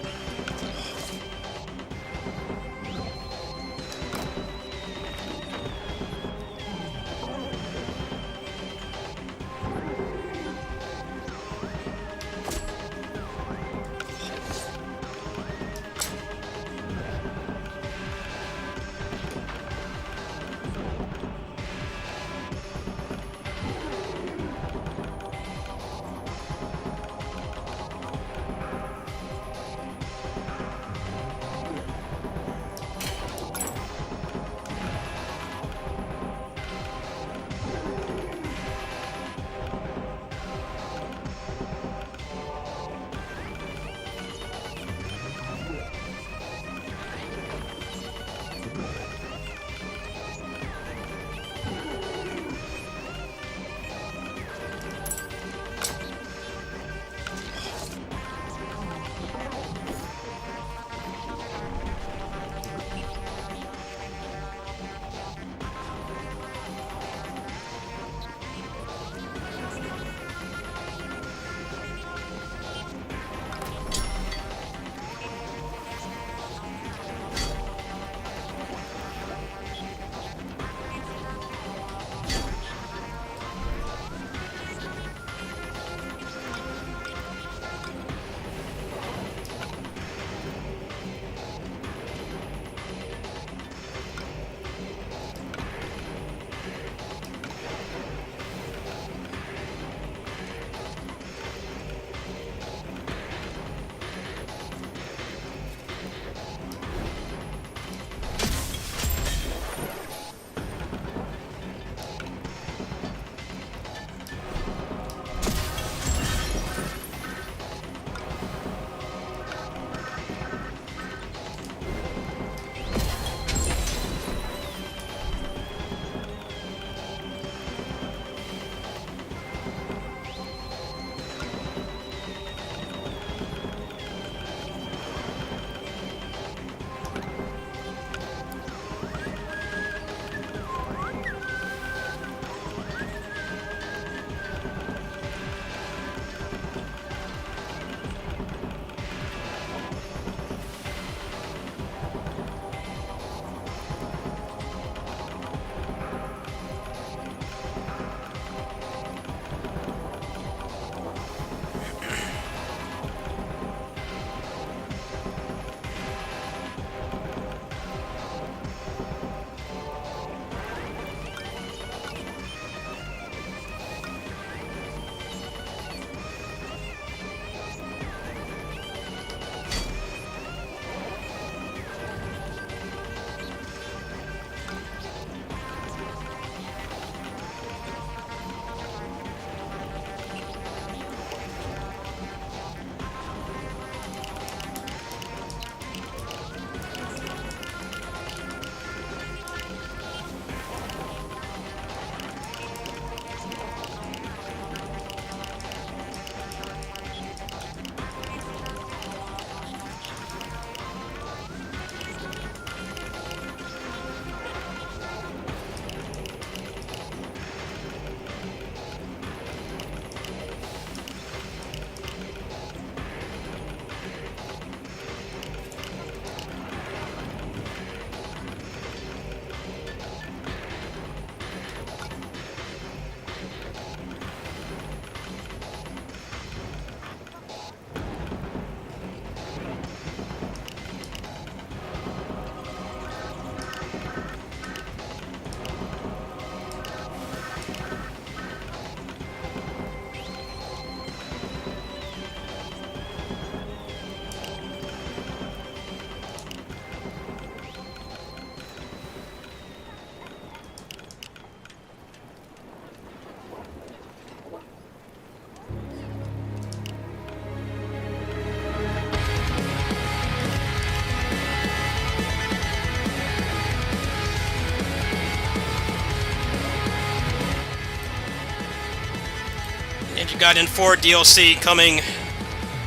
Gaiden 4 DLC coming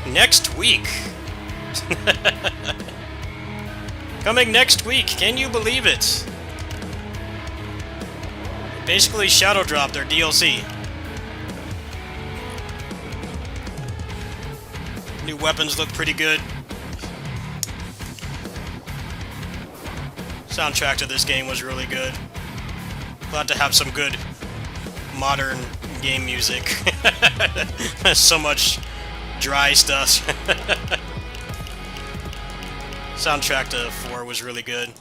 next week. Coming next week, can you believe it? Basically shadow dropped their DLC. New weapons look pretty good. Soundtrack to this game was really good. Glad to have some good modern game music. So much dry stuff. Soundtrack to 4 was really good.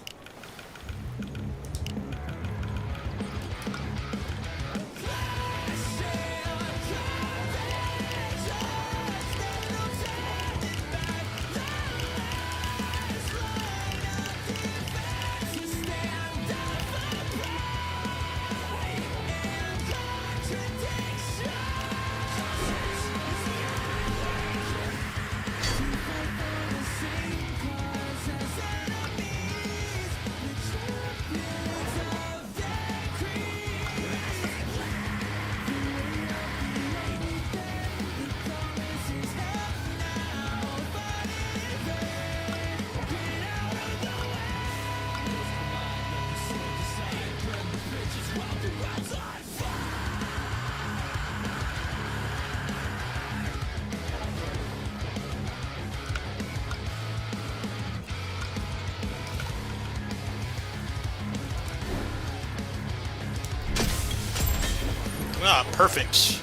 Ah, perfect.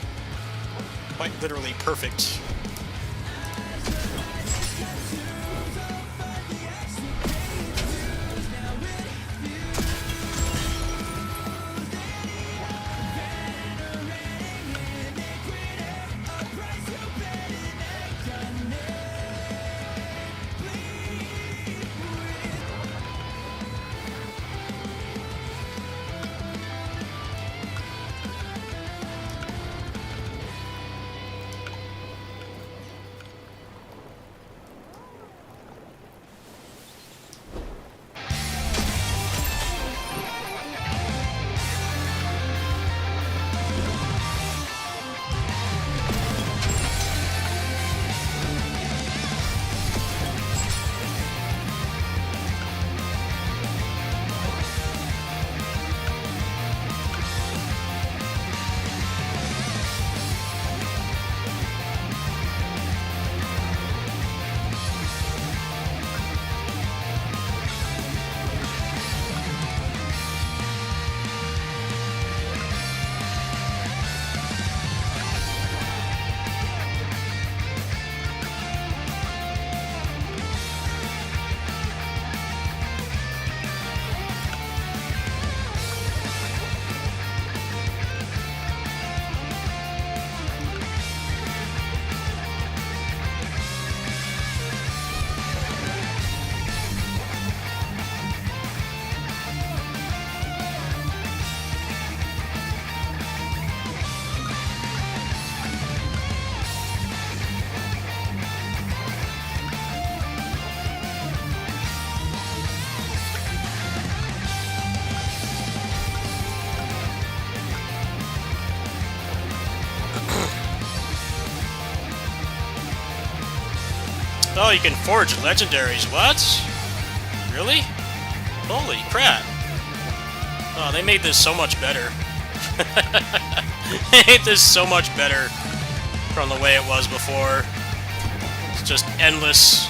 Quite literally perfect. Oh, you can forge legendaries. What? Really? Holy crap. Oh, they made this so much better. They made this so much better from the way it was before. It's just endless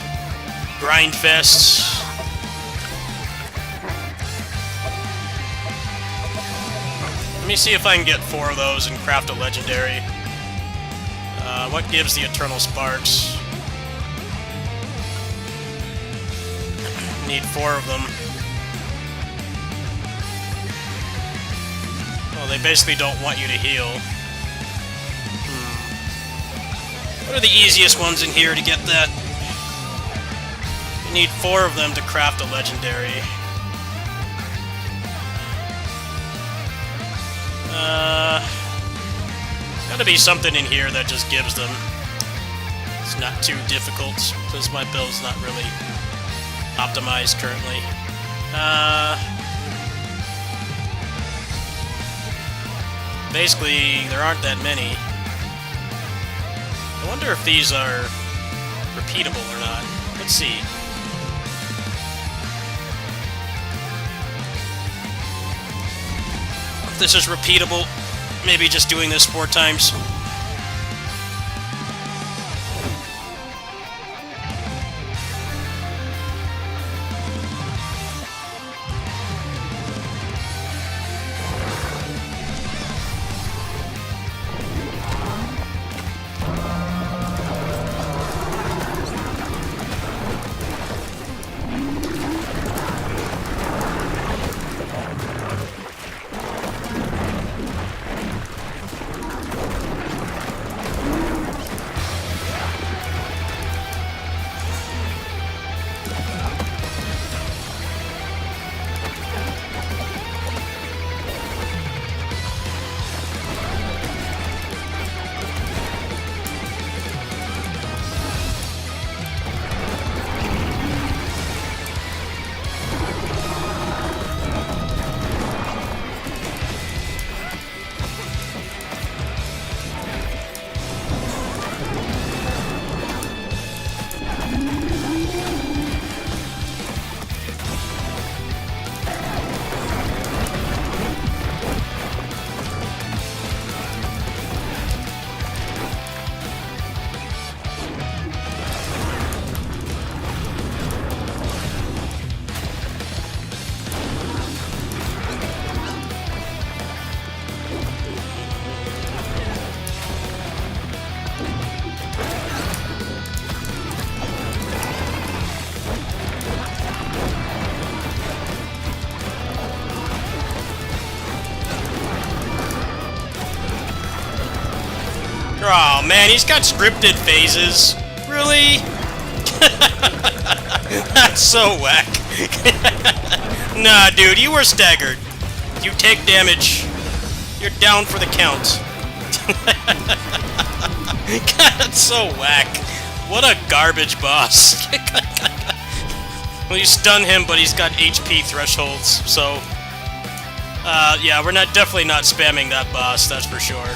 grind fests. Let me see if I can get 4 of those and craft a legendary. What gives the Eternal Sparks? Need 4 of them. Well, they basically don't want you to heal. What are the easiest ones in here to get that? You need 4 of them to craft a legendary. Gotta be something in here that just gives them. It's not too difficult, because my build's not really optimized currently. Basically, there aren't that many. wonder if these are repeatable or not. Let's see. If this is repeatable, maybe just doing this 4 times. Oh man, he's got scripted phases. Really? That's so whack. Nah, dude, you were staggered. You take damage. You're down for the count. God, that's so whack. What a garbage boss. Well, you stun him, but he's got HP thresholds, so... yeah, we're definitely not spamming that boss, that's for sure.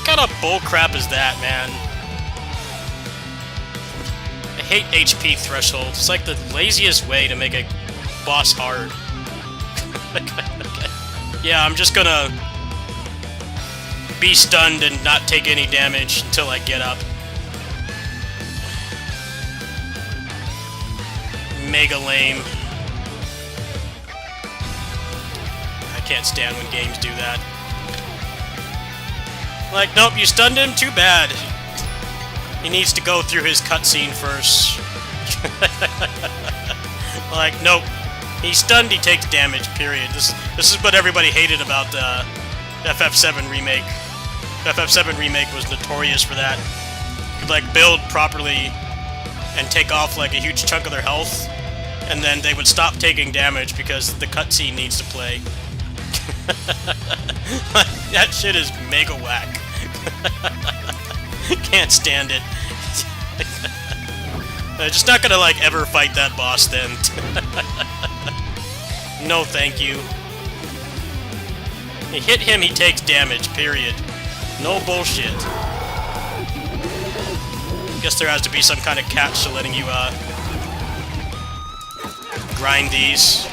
What kind of bullcrap is that, man? I hate HP threshold. It's like the laziest way to make a boss hard. Yeah, I'm just gonna be stunned and not take any damage until I get up. Mega lame. I can't stand when games do that. Like, nope, you stunned him? Too bad. He needs to go through his cutscene first. Like, nope. He's stunned, he takes damage, period. This is what everybody hated about the FF7 remake. The FF7 remake was notorious for that. You could, like, build properly and take off, like, a huge chunk of their health, and then they would stop taking damage because the cutscene needs to play. That shit is mega whack. Can't stand it. I'm just not gonna, like, ever fight that boss then. No thank you. You hit him, he takes damage, period. No bullshit. Guess there has to be some kind of catch to letting you, grind these.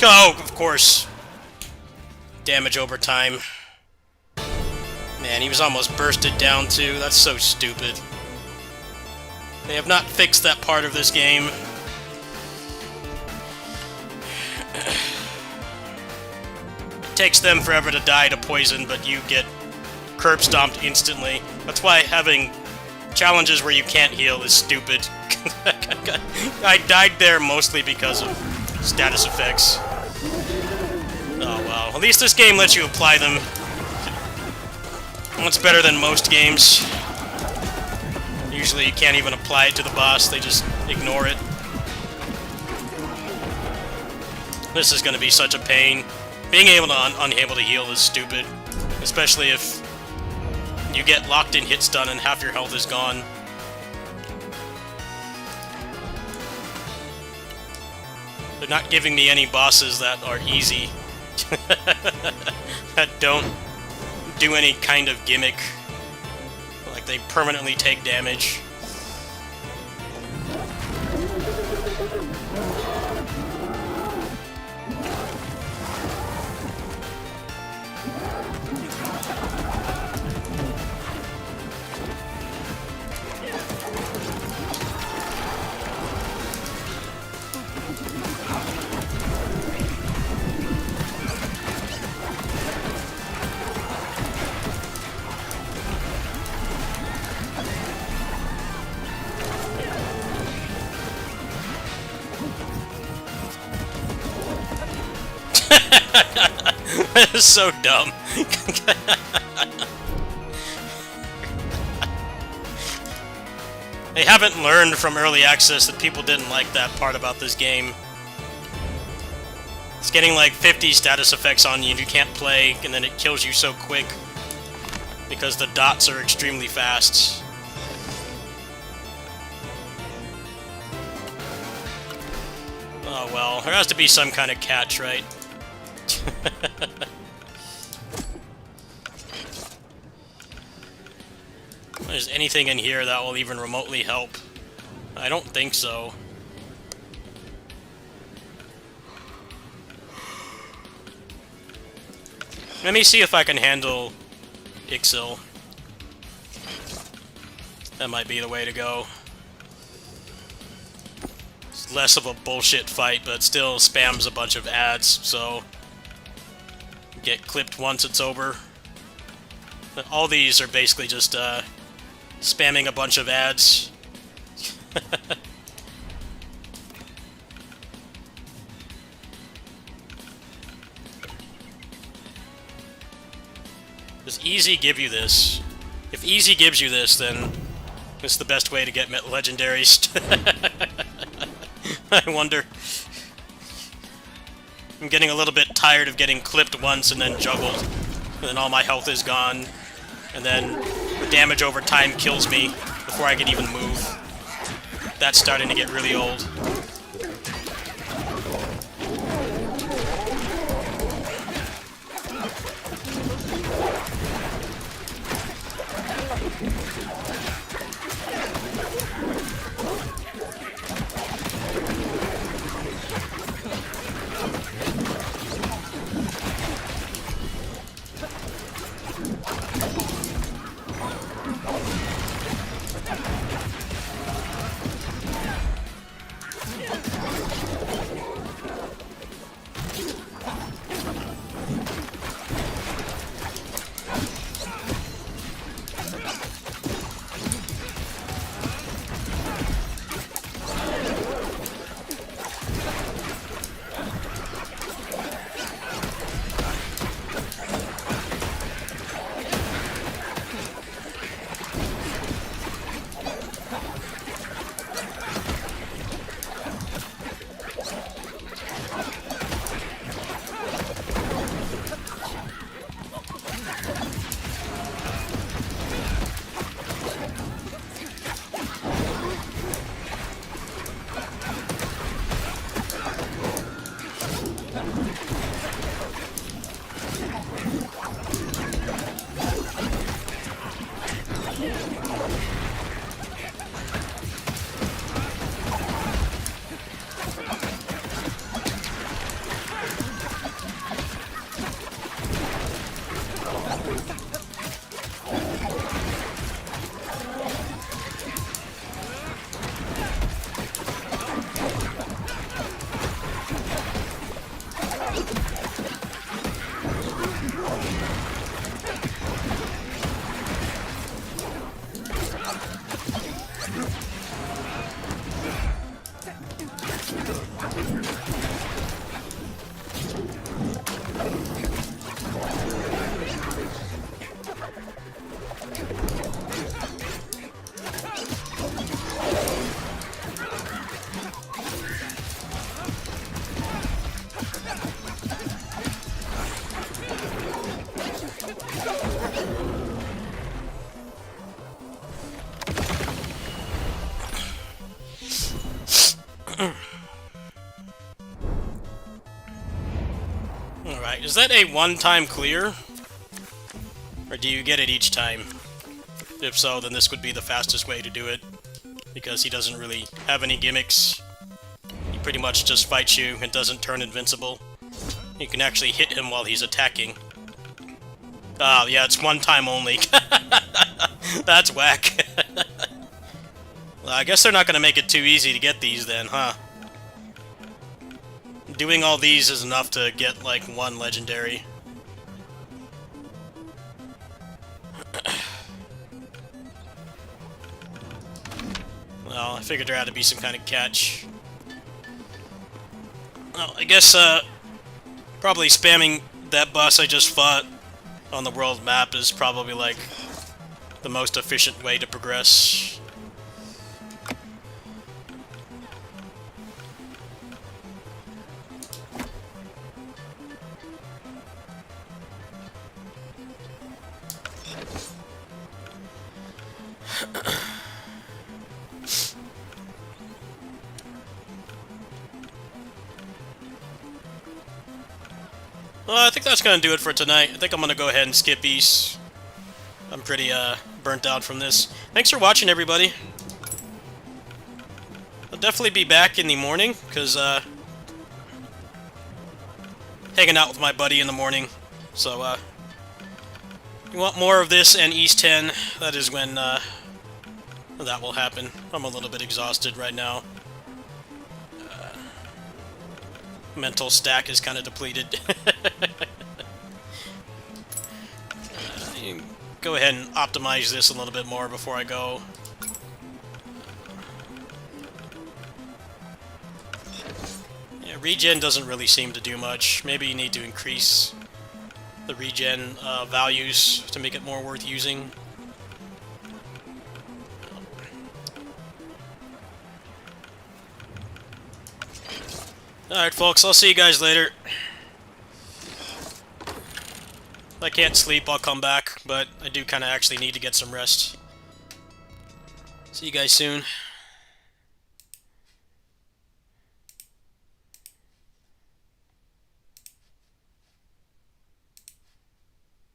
Oh, of course. Damage over time. Man, he was almost bursted down too. That's so stupid. They have not fixed that part of this game. It takes them forever to die to poison, but you get curb stomped instantly. That's why having challenges where you can't heal is stupid. I died there mostly because of status effects. Oh well, at least this game lets you apply them. It's better than most games. Usually you can't even apply it to the boss, they just ignore it. This is going to be such a pain. Being able to unable to heal is stupid. Especially if you get locked in hit stun and half your health is gone. They're not giving me any bosses that are easy. That don't do any kind of gimmick. Like they permanently take damage. That is so dumb. They haven't learned from early access that people didn't like that part about this game. It's getting like 50 status effects on you and you can't play, and then it kills you so quick because the dots are extremely fast. Oh well, there has to be some kind of catch, right? There's anything in here that will even remotely help? I don't think so. Let me see if I can handle Ixil. That might be the way to go. It's less of a bullshit fight, but still spams a bunch of ads, so get clipped once it's over. All these are basically just spamming a bunch of ads. Does Easy give you this? If Easy gives you this, then it's the best way to get legendaries. I wonder. I'm getting a little bit tired of getting clipped once and then juggled. And then all my health is gone. And then the damage over time kills me before I can even move. That's starting to get really old. Alright, is that a one-time clear? Or do you get it each time? If so, then this would be the fastest way to do it. Because he doesn't really have any gimmicks. He pretty much just fights you and doesn't turn invincible. You can actually hit him while he's attacking. Oh, yeah, it's one time only. That's whack. Well, I guess they're not going to make it too easy to get these then, huh? Doing all these is enough to get, like, one legendary. Well, I figured there had to be some kind of catch. Well, I guess, probably spamming that boss I just fought on the world map is probably, like, the most efficient way to progress. Well, I think that's going to do it for tonight. I think I'm going to go ahead and skip Ys. I'm pretty burnt out from this. Thanks for watching, everybody. I'll definitely be back in the morning, because hanging out with my buddy in the morning. So, if you want more of this and Ys 10, that is when that will happen. I'm a little bit exhausted right now. Mental stack is kind of depleted. Go ahead and optimize this a little bit more before I go. Yeah, regen doesn't really seem to do much. Maybe you need to increase the regen values to make it more worth using. Alright, folks, I'll see you guys later. If I can't sleep, I'll come back, but I do kind of actually need to get some rest. See you guys soon.